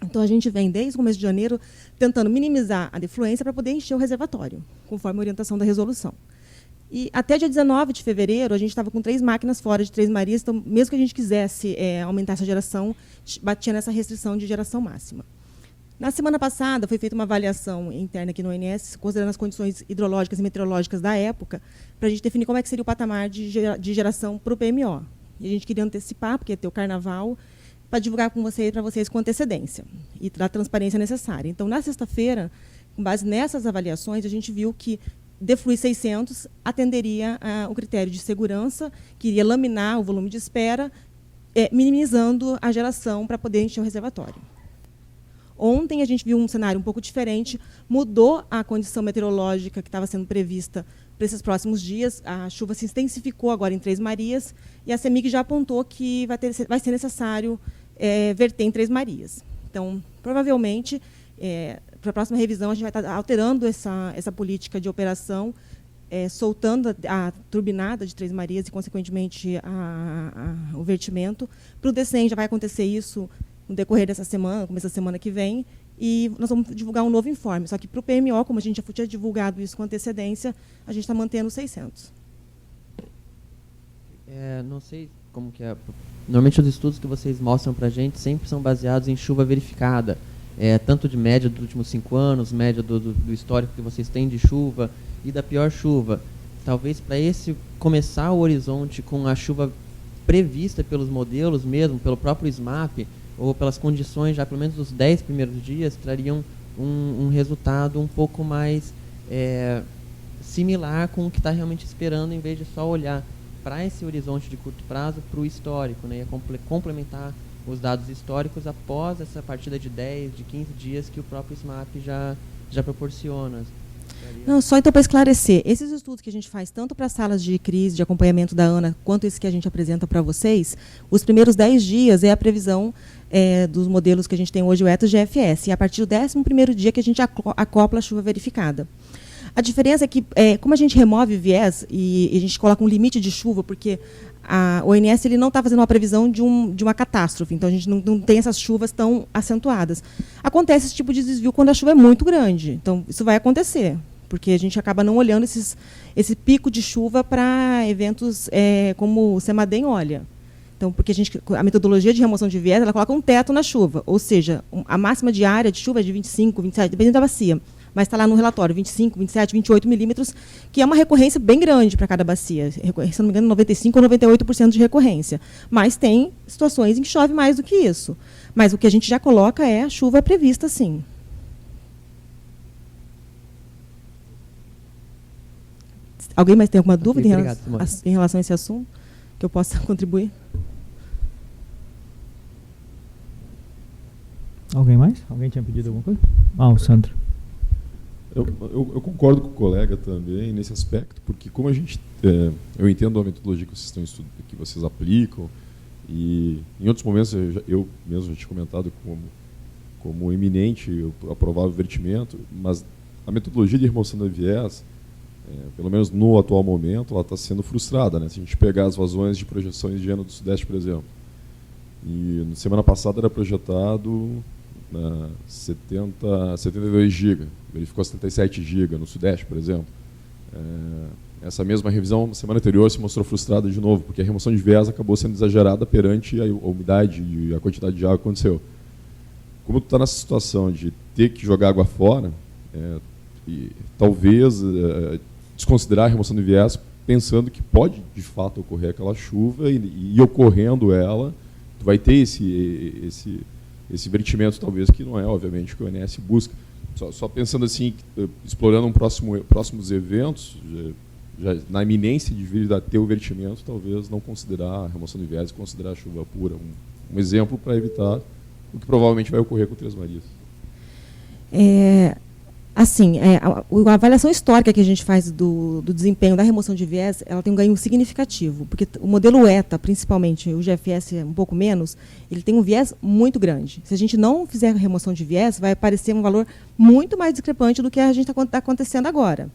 Então, a gente vem, desde o começo de janeiro, tentando minimizar a defluência para poder encher o reservatório, conforme a orientação da resolução. E até dia 19 de fevereiro, a gente estava com 3 máquinas fora de Três Marias, então, mesmo que a gente quisesse aumentar essa geração, batia nessa restrição de geração máxima. Na semana passada, foi feita uma avaliação interna aqui no ONS, considerando as condições hidrológicas e meteorológicas da época, para a gente definir como é que seria o patamar de geração para o PMO. E a gente queria antecipar, porque ia ter o carnaval, para divulgar para vocês com antecedência e dar a transparência necessária. Então, na sexta-feira, com base nessas avaliações, a gente viu que defluir 600 atenderia o critério de segurança, que iria laminar o volume de espera, minimizando a geração para poder encher o reservatório. Ontem a gente viu um cenário um pouco diferente, mudou a condição meteorológica que estava sendo prevista para esses próximos dias. A chuva se intensificou agora em Três Marias e a CEMIG já apontou que vai ser necessário verter em Três Marias. Então, provavelmente, para a próxima revisão, a gente vai estar alterando essa política de operação, soltando a turbinada de Três Marias e, consequentemente, o vertimento. Para o DECEM já vai acontecer isso no decorrer dessa semana, começo da semana que vem, e nós vamos divulgar um novo informe. Só que para o PMO, como a gente já tinha divulgado isso com antecedência, a gente está mantendo 600. Não sei como que é. Normalmente os estudos que vocês mostram para a gente sempre são baseados em chuva verificada, tanto de média dos últimos 5 anos, média do histórico que vocês têm de chuva e da pior chuva. Talvez para esse começar o horizonte com a chuva prevista pelos modelos mesmo, pelo próprio SMAP, ou pelas condições, já pelo menos dos 10 primeiros dias, trariam um resultado um pouco mais similar com o que está realmente esperando, em vez de só olhar para esse horizonte de curto prazo, para o histórico, né, e complementar os dados históricos após essa partida de 10, de 15 dias que o próprio SMAP já proporciona. Não, só então para esclarecer, esses estudos que a gente faz tanto para as salas de crise, de acompanhamento da ANA, quanto esse que a gente apresenta para vocês, os primeiros 10 dias é a previsão dos modelos que a gente tem hoje, o ETOS GFS, e a partir do 11º dia que a gente acopla a chuva verificada. A diferença é que, como a gente remove viés e a gente coloca um limite de chuva, porque o ONS ele não está fazendo uma previsão de uma catástrofe, então a gente não tem essas chuvas tão acentuadas. Acontece esse tipo de desvio quando a chuva é muito grande, então isso vai acontecer, porque a gente acaba não olhando esse pico de chuva para eventos como o CEMADEM olha. Então, porque a metodologia de remoção de viés ela coloca um teto na chuva, ou seja, a máxima diária de chuva é de 25, 27, dependendo da bacia. Mas está lá no relatório, 25, 27, 28 milímetros, que é uma recorrência bem grande para cada bacia. Se não me engano, 95% ou 98% de recorrência. Mas tem situações em que chove mais do que isso. Mas o que a gente já coloca a chuva é prevista, sim. Alguém mais tem alguma dúvida em relação a esse assunto? Que eu possa contribuir? Alguém mais? Alguém tinha pedido alguma coisa? O Sandro. Eu concordo com o colega também nesse aspecto, porque como a gente, eu entendo a metodologia que vocês estão estudando, que vocês aplicam, e em outros momentos eu mesmo já tinha comentado como iminente o provável vertimento, mas a metodologia de remoção da viés, pelo menos no atual momento, ela está sendo frustrada, né? Se a gente pegar as vazões de projeções de ano do Sudeste, por exemplo, e na semana passada era projetado 72 GB, verificou 77 GB no Sudeste, por exemplo. Essa mesma revisão, na semana anterior, se mostrou frustrada de novo, porque a remoção de viés acabou sendo exagerada perante a umidade e a quantidade de água que aconteceu. Como tu está nessa situação de ter que jogar água fora, e talvez desconsiderar a remoção de viés, pensando que pode, de fato, ocorrer aquela chuva, e ocorrendo ela, tu vai ter esse vertimento, talvez, que não é, obviamente, o que o ONS busca. Só pensando assim, explorando próximos eventos, já na iminência de vir a ter o vertimento, talvez não considerar a remoção de viés, considerar a chuva pura. Um exemplo para evitar o que provavelmente vai ocorrer com Três Marias. Assim, a avaliação histórica que a gente faz do desempenho da remoção de viés, ela tem um ganho significativo, porque o modelo ETA, principalmente, o GFS um pouco menos, ele tem um viés muito grande. Se a gente não fizer a remoção de viés, vai aparecer um valor muito mais discrepante do que a gente está acontecendo agora.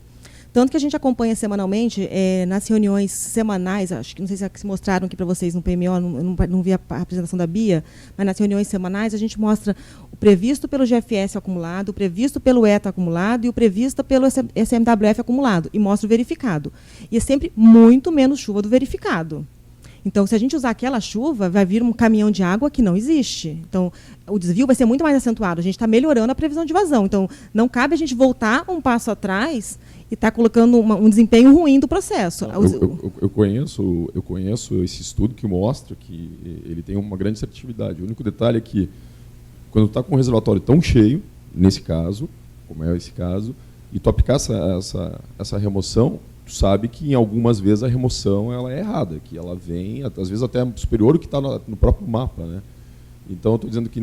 Tanto que a gente acompanha semanalmente, nas reuniões semanais, acho que não sei se mostraram aqui para vocês no PMO, eu não vi a apresentação da Bia, mas nas reuniões semanais a gente mostra o previsto pelo GFS acumulado, o previsto pelo ETA acumulado e o previsto pelo SMWF acumulado, e mostra o verificado. E é sempre muito menos chuva do verificado. Então, se a gente usar aquela chuva, vai vir um caminhão de água que não existe. Então, o desvio vai ser muito mais acentuado. A gente está melhorando a previsão de vazão. Então, não cabe a gente voltar um passo atrás e está colocando um desempenho ruim do processo. Eu conheço esse estudo que mostra que ele tem uma grande assertividade. O único detalhe é que, quando tu está com um reservatório tão cheio, nesse caso, como é esse caso, e tu aplicar essa remoção, tu sabe que em algumas vezes a remoção ela é errada, que ela vem, às vezes até superior ao que está no próprio mapa, né? Então, eu estou dizendo que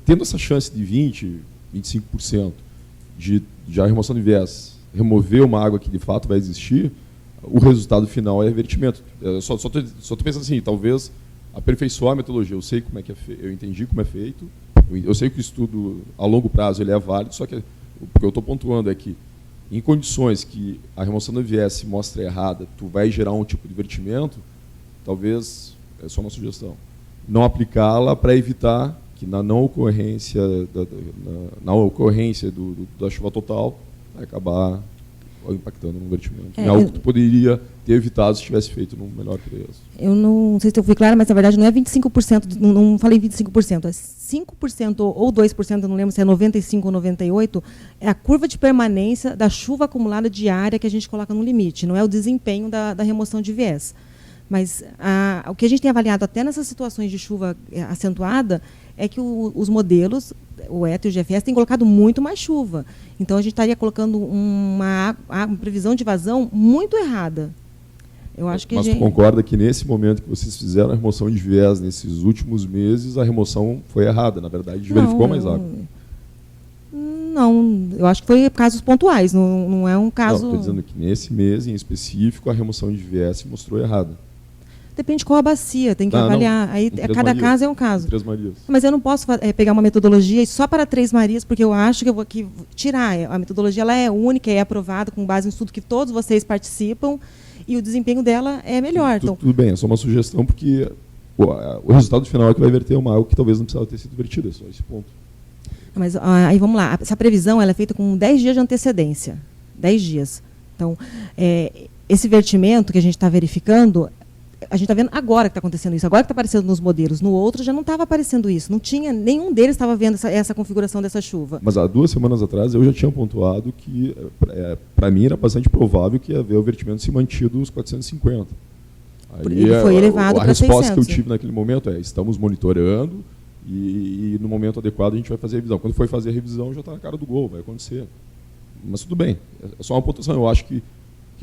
tendo essa chance de 20%, 25% de a remoção de viés remover uma água que de fato vai existir, o resultado final é revertimento. Só estou pensando assim, talvez aperfeiçoar a metodologia. Eu sei como é que é feito, eu entendi como é feito, eu sei que o estudo a longo prazo ele é válido, só que o que eu estou pontuando é que em condições que a remoção do viés se mostra errada, tu vai gerar um tipo de vertimento, talvez, é só uma sugestão, não aplicá-la para evitar que na não ocorrência da chuva total vai acabar impactando no vertimento. É algo que tu poderia ter evitado se tivesse feito num melhor preço. Eu não sei se eu fui clara, mas na verdade não é 25%, não falei 25%, é 5% ou 2%, eu não lembro se é 95% ou 98%, é a curva de permanência da chuva acumulada diária que a gente coloca no limite, não é o desempenho da remoção de viés. Mas o que a gente tem avaliado até nessas situações de chuva acentuada é que os modelos, o ETA e o GFS, têm colocado muito mais chuva. Então, a gente estaria colocando uma previsão de vazão muito errada. Eu acho que Mas tu concorda que nesse momento que vocês fizeram a remoção de viés nesses últimos meses, a remoção foi errada, na verdade, verificou mais água? Não, eu acho que foi casos pontuais, não é um caso... Não, estou dizendo que nesse mês, em específico, a remoção de viés se mostrou errada. Depende de qual a bacia, tem que avaliar. Aí, cada caso é um caso. Três Marias. Mas eu não posso pegar uma metodologia só para Três Marias, porque eu acho que eu vou tirar. A metodologia ela é única, é aprovada com base em estudo que todos vocês participam e o desempenho dela é melhor. Tudo bem, é só uma sugestão, porque o resultado final é que vai verter uma água que talvez não precisava ter sido vertida, é só esse ponto. Mas aí vamos lá. Essa previsão ela é feita com 10 dias de antecedência. 10 dias. Então, esse vertimento que a gente está verificando, a gente está vendo agora que está acontecendo isso, agora que está aparecendo nos modelos. No outro já não estava aparecendo isso. Não tinha, nenhum deles estava vendo essa configuração dessa chuva. Mas há 2 semanas atrás eu já tinha pontuado que, para mim, era bastante provável que ia haver o vertimento se mantido os 450. Aí ele foi elevado para 600. A resposta que eu tive naquele momento é: estamos monitorando e no momento adequado a gente vai fazer a revisão. Quando foi fazer a revisão já está na cara do gol, vai acontecer. Mas tudo bem, é só uma pontuação. Eu acho que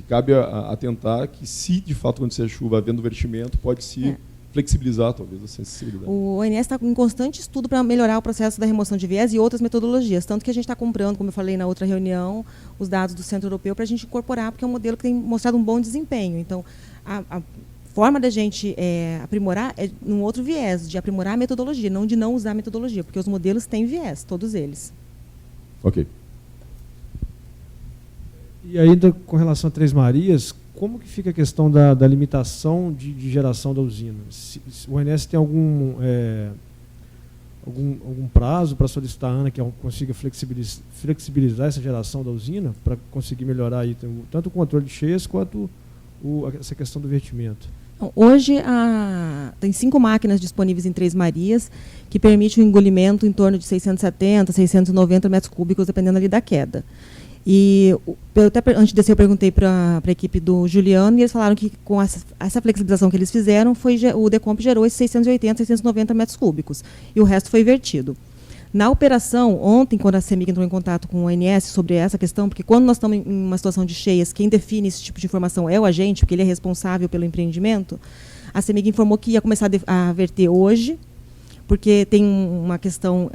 cabe atentar que, se de fato acontecer a chuva havendo vertimento, pode-se flexibilizar talvez a sensibilidade. O ONS está em constante estudo para melhorar o processo da remoção de viés e outras metodologias, tanto que a gente está comprando, como eu falei na outra reunião, os dados do Centro Europeu para a gente incorporar, porque é um modelo que tem mostrado um bom desempenho. Então, a forma da gente aprimorar é num outro viés, de aprimorar a metodologia, não de não usar a metodologia, porque os modelos têm viés, todos eles. Ok. E ainda com relação a Três Marias, como que fica a questão da limitação de geração da usina? Se o ONS tem algum prazo para solicitar a ANA que consiga flexibilizar essa geração da usina para conseguir melhorar aí, tanto o controle de cheias quanto essa questão do vertimento? Hoje tem 5 máquinas disponíveis em Três Marias que permitem o engolimento em torno de 670, 690 metros cúbicos, dependendo ali da queda. E antes de descer eu perguntei para a equipe do Juliano e eles falaram que com essa flexibilização que eles fizeram, o Decomp gerou esses 680, 690 metros cúbicos e o resto foi vertido. Na operação, ontem, quando a CEMIG entrou em contato com o ONS sobre essa questão, porque quando nós estamos em uma situação de cheias, quem define esse tipo de informação é o agente, porque ele é responsável pelo empreendimento, a CEMIG informou que ia começar a verter hoje, porque tem uma questão,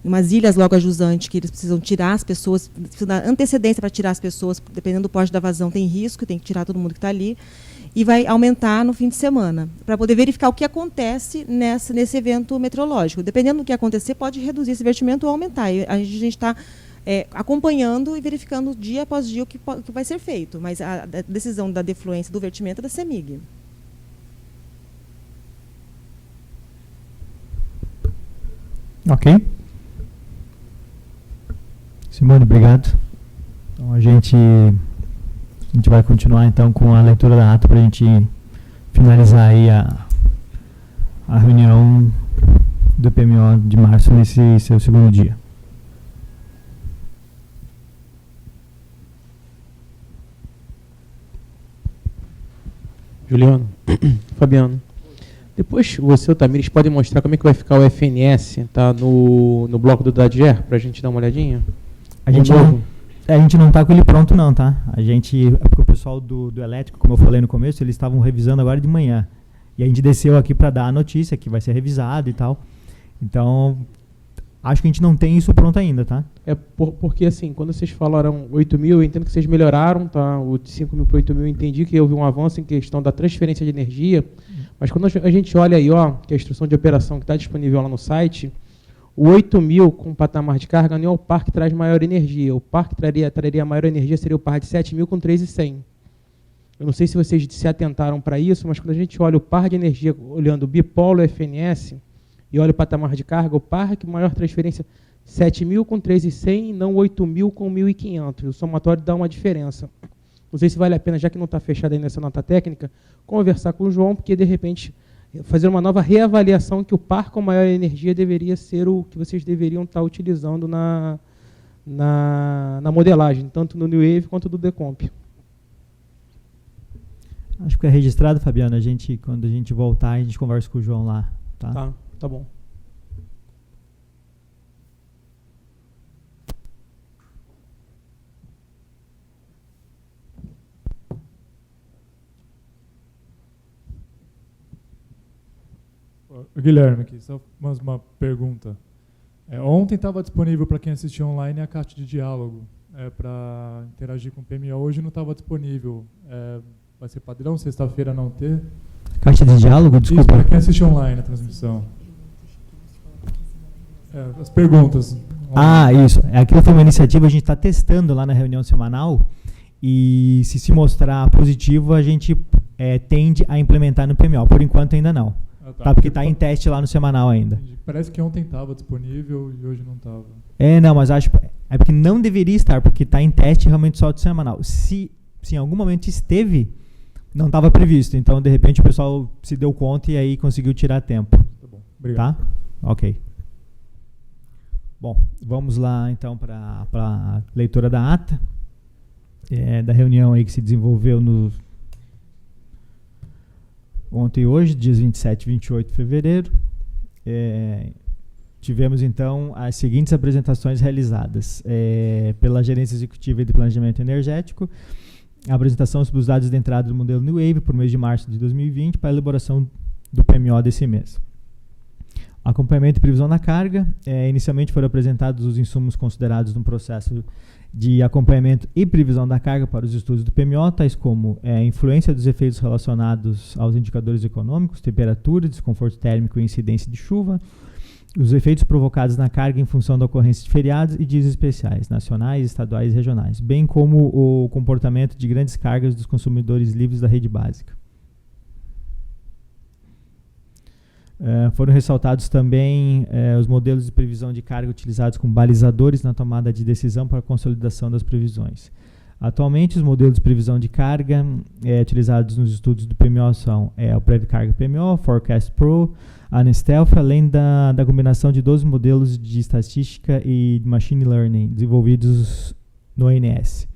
umas ilhas logo a jusante, que eles precisam tirar as pessoas, precisam dar antecedência para tirar as pessoas, dependendo do porte da vazão, tem risco, tem que tirar todo mundo que está ali, e vai aumentar no fim de semana, para poder verificar o que acontece nesse evento meteorológico. Dependendo do que acontecer, pode reduzir esse vertimento ou aumentar. E a gente está acompanhando e verificando dia após dia o que vai ser feito, mas a decisão da defluência do vertimento é da CEMIG. Ok. Simone, obrigado. Então, a gente vai continuar então com a leitura da ata para a gente finalizar aí a reunião do PMO de março nesse seu segundo dia. Juliano, Fabiano, depois você e o Tamires podem mostrar como é que vai ficar o FNS, tá, no bloco do DADGER, para a gente dar uma olhadinha? A gente não está com ele pronto não, tá? Porque o pessoal do elétrico, como eu falei no começo, eles estavam revisando agora de manhã. E a gente desceu aqui para dar a notícia que vai ser revisado e tal. Então, acho que a gente não tem isso pronto ainda, tá? Porque assim, quando vocês falaram 8 mil, eu entendo que vocês melhoraram, tá? O de 5 mil para 8 mil, eu entendi que houve um avanço em questão da transferência de energia. Mas quando a gente olha aí, ó, que a instrução de operação que está disponível lá no site, o 8 mil com patamar de carga não é o par que traz maior energia. O par que traria maior energia seria o par de 7 mil com 3.100. Eu não sei se vocês se atentaram para isso, mas quando a gente olha o par de energia, olhando o bipolo FNS, e olha o patamar de carga, o par que maior transferência 7 mil com 3.100 e não 8 mil com 1.500. O somatório dá uma diferença. Não sei se vale a pena, já que não está fechado ainda essa nota técnica, conversar com o João, porque de repente fazer uma nova reavaliação que o par com maior energia deveria ser o que vocês deveriam estar utilizando na modelagem, tanto no New Wave quanto do Decomp. Acho que é registrado, Fabiano. Quando a gente voltar, a gente conversa com o João lá. Tá bom. Guilherme, aqui, só mais uma pergunta. Ontem estava disponível para quem assistiu online a caixa de diálogo para interagir com o PMO. Hoje não estava disponível. Vai ser padrão, sexta-feira não ter? Caixa de diálogo? Desculpa. Para quem assistiu online a transmissão. As perguntas. Isso. Aquilo foi uma iniciativa, a gente está testando lá na reunião semanal e se mostrar positivo, a gente tende a implementar no PMO. Por enquanto ainda não. Porque está em teste lá no semanal ainda. Parece que ontem estava disponível e hoje não estava. Não, mas acho é porque não deveria estar, porque está em teste realmente só do semanal. Se em algum momento esteve, não estava previsto. Então, de repente, o pessoal se deu conta e aí conseguiu tirar tempo. Tá bom, obrigado. Tá? Ok. Bom, vamos lá então para a leitura da ata da reunião aí que se desenvolveu ontem e hoje, dias 27 e 28 de fevereiro. Tivemos, então, as seguintes apresentações realizadas pela Gerência Executiva de Planejamento Energético, a apresentação sobre os dados de entrada do modelo New Wave por mês de março de 2020 para a elaboração do PMO desse mês. Acompanhamento e previsão da carga. Inicialmente foram apresentados os insumos considerados no processo de acompanhamento e previsão da carga para os estudos do PMO, tais como a influência dos efeitos relacionados aos indicadores econômicos, temperatura, desconforto térmico e incidência de chuva, os efeitos provocados na carga em função da ocorrência de feriados e dias especiais, nacionais, estaduais e regionais, bem como o comportamento de grandes cargas dos consumidores livres da rede básica. Foram ressaltados também os modelos de previsão de carga utilizados como balizadores na tomada de decisão para a consolidação das previsões. Atualmente, os modelos de previsão de carga utilizados nos estudos do PMO são o Previcarga PMO, Forecast Pro, Anestelf, além da combinação de 12 modelos de estatística e Machine Learning desenvolvidos no ANS.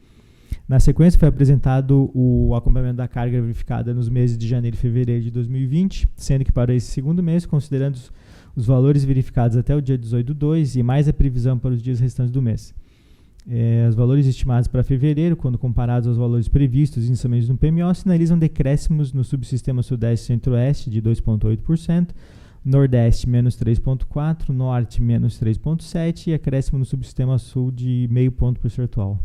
Na sequência, foi apresentado o acompanhamento da carga verificada nos meses de janeiro e fevereiro de 2020, sendo que para esse segundo mês, considerando os valores verificados até o dia 18/2 e mais a previsão para os dias restantes do mês. Os valores estimados para fevereiro, quando comparados aos valores previstos inicialmente no PMO, sinalizam decréscimos no subsistema Sudeste e Centro-Oeste de 2,8%, Nordeste menos 3,4%, Norte menos 3,7% e acréscimo no subsistema Sul de 0,5 ponto percentual.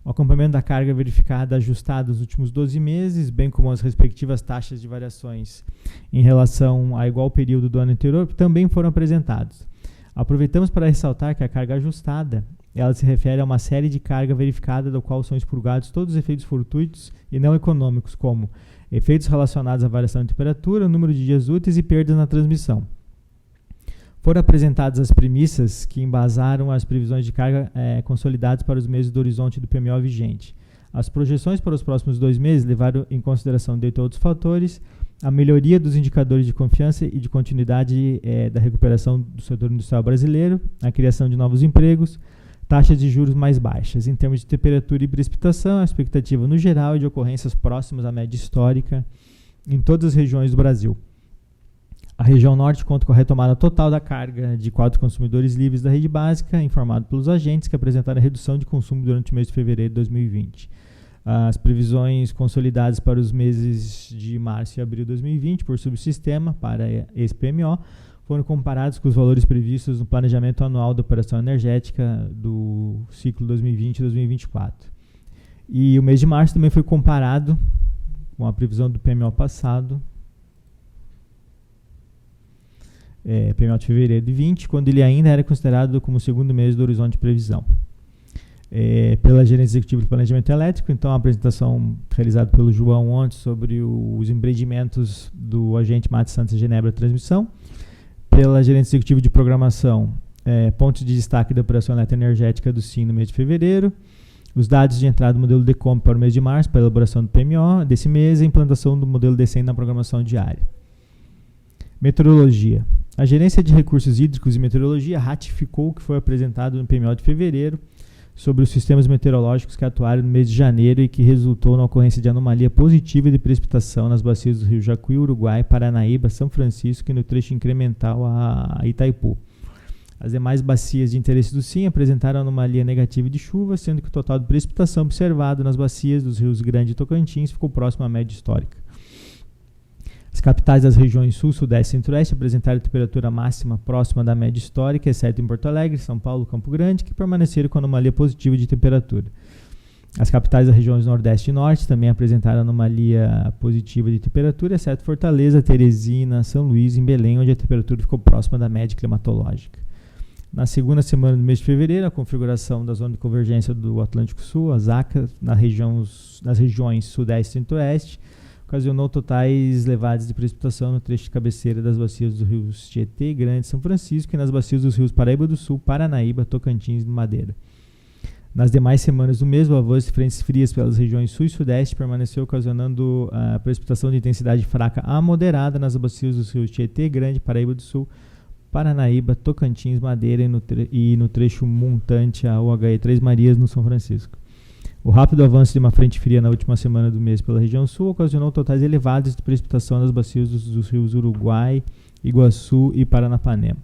O acompanhamento da carga verificada ajustada nos últimos 12 meses, bem como as respectivas taxas de variações em relação a igual período do ano anterior, também foram apresentados. Aproveitamos para ressaltar que a carga ajustada, ela se refere a uma série de carga verificada da qual são expurgados todos os efeitos fortuitos e não econômicos, como efeitos relacionados à variação de temperatura, número de dias úteis e perdas na transmissão. Foram apresentadas as premissas que embasaram as previsões de carga consolidadas para os meses do horizonte do PMO vigente. As projeções para os próximos 2 meses levaram em consideração, dentre outros fatores, a melhoria dos indicadores de confiança e de continuidade da recuperação do setor industrial brasileiro, a criação de novos empregos, taxas de juros mais baixas. Em termos de temperatura e precipitação, a expectativa no geral é de ocorrências próximas à média histórica em todas as regiões do Brasil. A região norte conta com a retomada total da carga de quadros consumidores livres da rede básica, informado pelos agentes que apresentaram a redução de consumo durante o mês de fevereiro de 2020. As previsões consolidadas para os meses de março e abril de 2020 por subsistema para esse PMO foram comparados com os valores previstos no planejamento anual da operação energética do ciclo 2020 e 2024. E o mês de março também foi comparado com a previsão do PMO passado, PMO de fevereiro de 20, quando ele ainda era considerado como o segundo mês do horizonte de previsão. Pela Gerência Executiva de Planejamento Elétrico, então a apresentação realizada pelo João ontem sobre os empreendimentos do agente Mato Santos Genebra Transmissão. Pela Gerência Executiva de Programação, pontos de destaque da operação eletroenergética do SIM no mês de fevereiro. Os dados de entrada do modelo DECOM para o mês de março, para a elaboração do PMO desse mês, e a implantação do modelo DECEM na programação diária. Meteorologia. A Gerência de Recursos Hídricos e Meteorologia ratificou o que foi apresentado no PMO de fevereiro sobre os sistemas meteorológicos que atuaram no mês de janeiro e que resultou na ocorrência de anomalia positiva de precipitação nas bacias do Rio Jacuí, Uruguai, Paranaíba, São Francisco e no trecho incremental a Itaipu. As demais bacias de interesse do SIM apresentaram anomalia negativa de chuva, sendo que o total de precipitação observado nas bacias dos rios Grande e Tocantins ficou próximo à média histórica. As capitais das regiões Sul, Sudeste e Centro-Oeste apresentaram temperatura máxima próxima da média histórica, exceto em Porto Alegre, São Paulo e Campo Grande, que permaneceram com anomalia positiva de temperatura. As capitais das regiões Nordeste e Norte também apresentaram anomalia positiva de temperatura, exceto Fortaleza, Teresina, São Luís e Belém, onde a temperatura ficou próxima da média climatológica. Na segunda semana do mês de fevereiro, a configuração da zona de convergência do Atlântico Sul, a ZACA, nas regiões Sudeste e Centro-Oeste, ocasionou totais elevados de precipitação no trecho de cabeceira das bacias dos rios Tietê, Grande e São Francisco e nas bacias dos rios Paraíba do Sul, Paranaíba, Tocantins e Madeira. Nas demais semanas do mês, o avanço de frentes frias pelas regiões Sul e Sudeste permaneceu ocasionando a precipitação de intensidade fraca a moderada nas bacias dos rios Tietê, Grande, Paraíba do Sul, Paranaíba, Tocantins, Madeira e no trecho montante a UHE Três Marias, no São Francisco. O rápido avanço de uma frente fria na última semana do mês pela região sul ocasionou totais elevados de precipitação nas bacias dos rios Uruguai, Iguaçu e Paranapanema.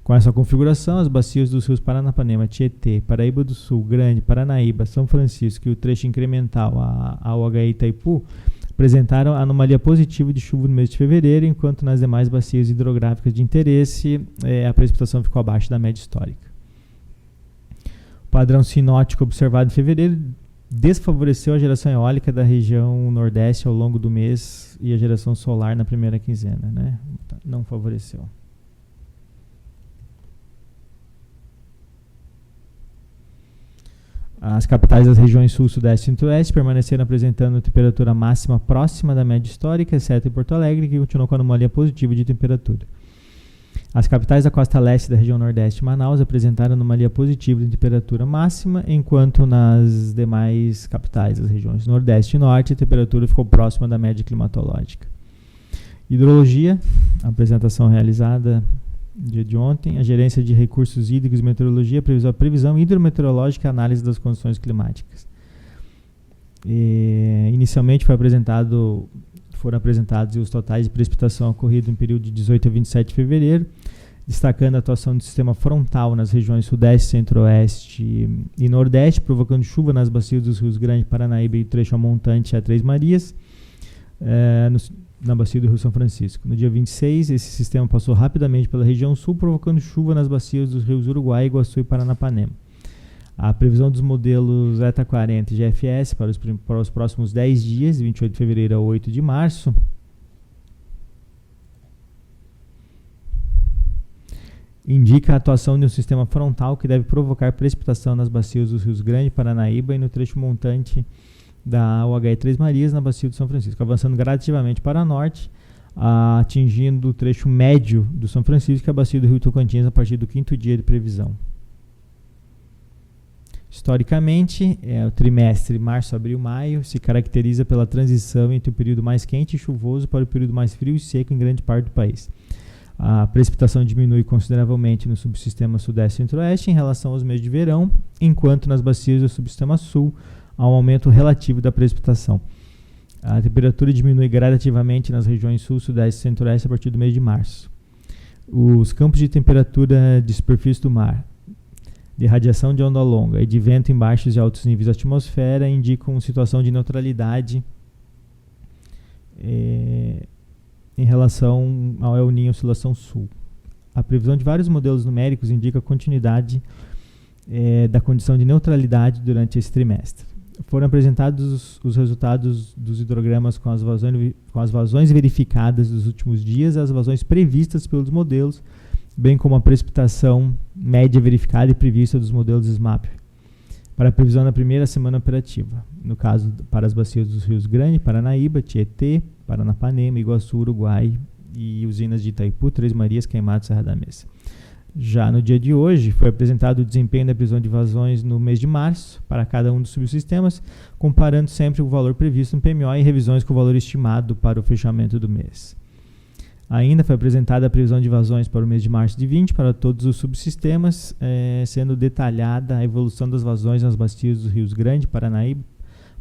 Com essa configuração, as bacias dos rios Paranapanema, Tietê, Paraíba do Sul, Grande, Paranaíba, São Francisco e o trecho incremental a UHE Itaipu apresentaram anomalia positiva de chuva no mês de fevereiro, enquanto nas demais bacias hidrográficas de interesse a precipitação ficou abaixo da média histórica. O padrão sinótico observado em fevereiro desfavoreceu a geração eólica da região Nordeste ao longo do mês e a geração solar na primeira quinzena, né? Não favoreceu. As capitais das regiões sul, sudeste e centro-oeste permaneceram apresentando temperatura máxima próxima da média histórica, exceto em Porto Alegre, que continuou com anomalia positiva de temperatura. As capitais da costa leste da região nordeste e Manaus apresentaram anomalia positiva de temperatura máxima, enquanto nas demais capitais das regiões nordeste e norte a temperatura ficou próxima da média climatológica. Hidrologia, a apresentação realizada no dia de ontem, a gerência de recursos hídricos e meteorologia, previsão hidrometeorológica e análise das condições climáticas. Inicialmente foram apresentados os totais de precipitação ocorrido em período de 18 a 27 de fevereiro, destacando a atuação do sistema frontal nas regiões sudeste, centro-oeste e nordeste, provocando chuva nas bacias dos rios Grande, Paranaíba e trecho a montante a Três Marias, na bacia do Rio São Francisco. No dia 26, esse sistema passou rapidamente pela região sul, provocando chuva nas bacias dos rios Uruguai, Iguaçu e Paranapanema. A previsão dos modelos ETA 40 e GFS para os próximos 10 dias, de 28 de fevereiro a 8 de março, indica a atuação de um sistema frontal que deve provocar precipitação nas bacias dos rios Grande, Paranaíba e no trecho montante da UHE Três Marias, na bacia do São Francisco, avançando gradativamente para norte, atingindo o trecho médio do São Francisco e a bacia do Rio Tocantins a partir do 5º dia de previsão. Historicamente, o trimestre março, abril, maio se caracteriza pela transição entre o período mais quente e chuvoso para o período mais frio e seco em grande parte do país. A precipitação diminui consideravelmente no subsistema sudeste e centro-oeste em relação aos meses de verão, enquanto nas bacias do subsistema sul há um aumento relativo da precipitação. A temperatura diminui gradativamente nas regiões sul, sudeste e centro-oeste a partir do mês de março. Os campos de temperatura de superfície do mar, de radiação de onda longa e de vento em baixos e altos níveis da atmosfera indicam situação de neutralidade em relação ao El Niño Oscilação Sul. A previsão de vários modelos numéricos indica a continuidade da condição de neutralidade durante esse trimestre. Foram apresentados os resultados dos hidrogramas com as vazões verificadas nos últimos dias e as vazões previstas pelos modelos, bem como a precipitação média verificada e prevista dos modelos SMAP, para a previsão na primeira semana operativa. No caso, para as bacias dos rios Grande, Paranaíba, Tietê, Paranapanema, Iguaçu, Uruguai e usinas de Itaipu, Três Marias, Queimados e Serra da Mesa. Já no dia de hoje, foi apresentado o desempenho da previsão de vazões no mês de março para cada um dos subsistemas, comparando sempre o valor previsto no PMO e revisões com o valor estimado para o fechamento do mês. Ainda foi apresentada a previsão de vazões para o mês de março de 20 para todos os subsistemas, sendo detalhada a evolução das vazões nas bacias dos rios Grande, Paranaíba,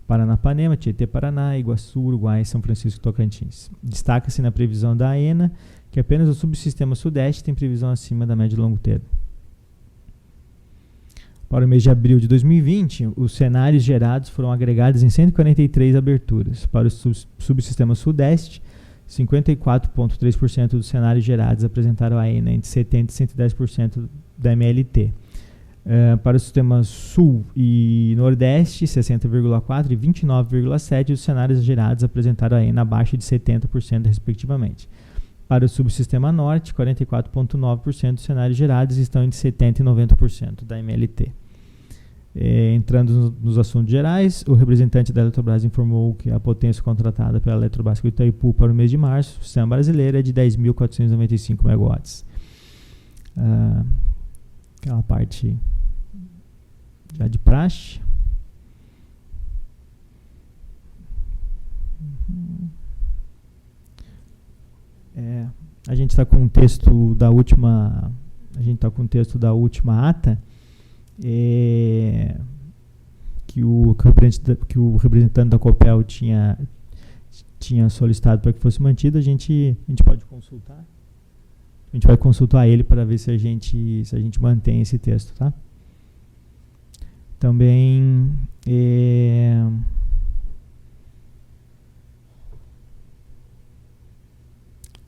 Paranapanema, Tietê, Paraná, Iguaçu, Uruguai e São Francisco Tocantins. Destaca-se na previsão da AENA que apenas o subsistema sudeste tem previsão acima da média e longo termo. Para o mês de abril de 2020, os cenários gerados foram agregados em 143 aberturas. Para o subsistema sudeste, 54,3% dos cenários gerados apresentaram a AENA entre 70% e 110% da MLT. Para o sistema sul e nordeste, 60,4% e 29,7% dos cenários gerados apresentaram a AENA abaixo de 70%, respectivamente. Para o subsistema norte, 44,9% dos cenários gerados estão entre 70% e 90% da MLT. Entrando nos assuntos gerais, o representante da Eletrobras informou que a potência contratada pela Eletrobras do Itaipu para o mês de março, o sistema brasileiro, é de 10.495 megawatts. Aquela parte já de praxe. A gente está com o texto da última. Ata. Que o representante da Copel tinha solicitado para que fosse mantido. A gente pode consultar. A gente vai consultar ele para ver se a gente mantém esse texto, tá? Também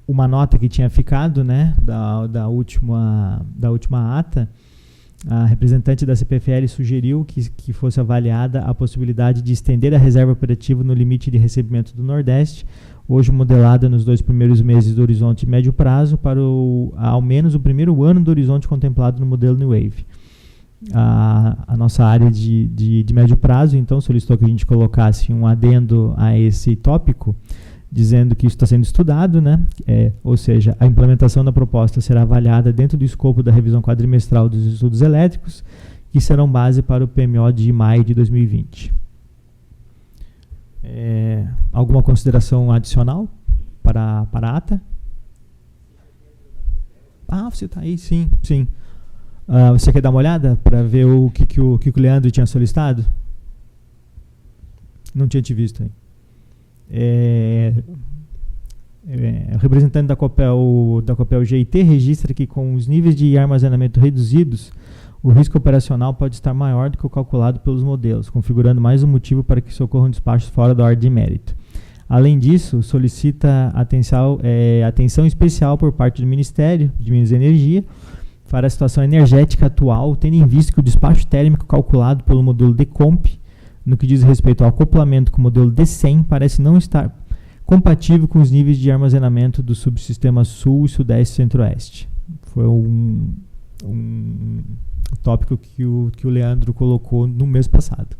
uma nota que tinha ficado, né, da última ata, a representante da CPFL sugeriu que fosse avaliada a possibilidade de estender a reserva operativa no limite de recebimento do Nordeste, hoje modelada nos 2 primeiros meses do horizonte de médio prazo, para ao menos o primeiro ano do horizonte contemplado no modelo New Wave. a nossa área de médio prazo, então solicitou que a gente colocasse um adendo a esse tópico, dizendo que isso está sendo estudado, né? Ou seja, a implementação da proposta será avaliada dentro do escopo da revisão quadrimestral dos estudos elétricos, que serão base para o PMO de maio de 2020. Alguma consideração adicional para a ata? Você está aí, sim. Você quer dar uma olhada para ver o que o Leandro tinha solicitado? Não tinha te visto aí. O representante da Copel GIT registra que com os níveis de armazenamento reduzidos, o risco operacional pode estar maior do que o calculado pelos modelos, configurando mais um motivo para que socorram despachos fora da ordem de mérito. Além disso, solicita atenção especial por parte do Ministério de Minas e Energia para a situação energética atual, tendo em vista que o despacho térmico calculado pelo modelo DECOMP, no que diz respeito ao acoplamento com o modelo D100, parece não estar compatível com os níveis de armazenamento do subsistema Sul e Sudeste Centro-Oeste. Foi um tópico que o Leandro colocou no mês passado.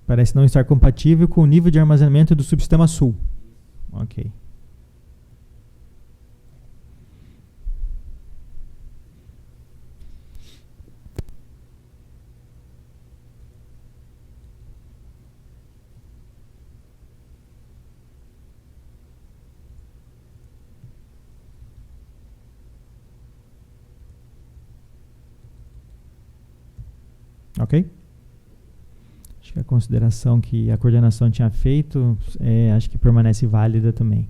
Parece não estar compatível com o nível de armazenamento do subsistema Sul. Ok. Ok? Acho que a consideração que a coordenação tinha feito, acho que permanece válida também.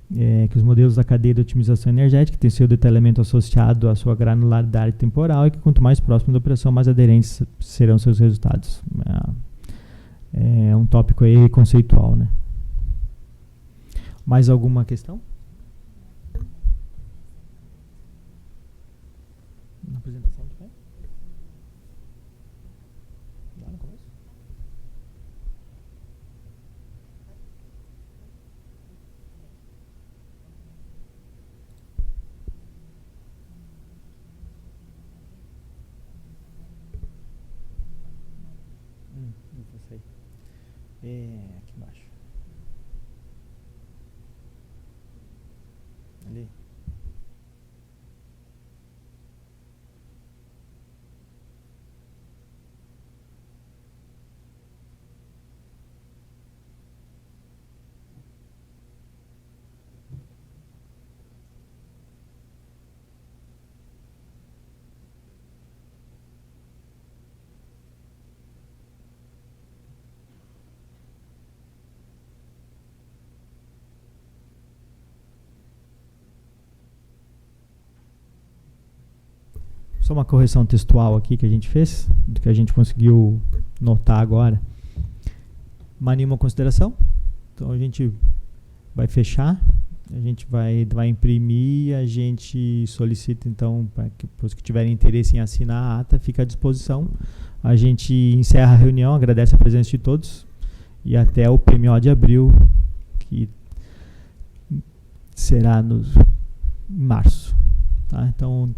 Que os modelos da cadeia de otimização energética têm seu detalhamento associado à sua granularidade temporal e que quanto mais próximo da operação, mais aderentes serão seus resultados. É um tópico aí conceitual, né? Mais alguma questão? Na apresentação de pé? Lá no começo? Não sei. Aqui embaixo. Ali. Só uma correção textual aqui que a gente fez, do que a gente conseguiu notar agora. Nenhuma consideração? Então a gente vai fechar, a gente vai imprimir, a gente solicita então para que os que tiverem interesse em assinar a ata, fica à disposição. A gente encerra a reunião, agradece a presença de todos e até o PMO de abril, que será em março. Tá? Então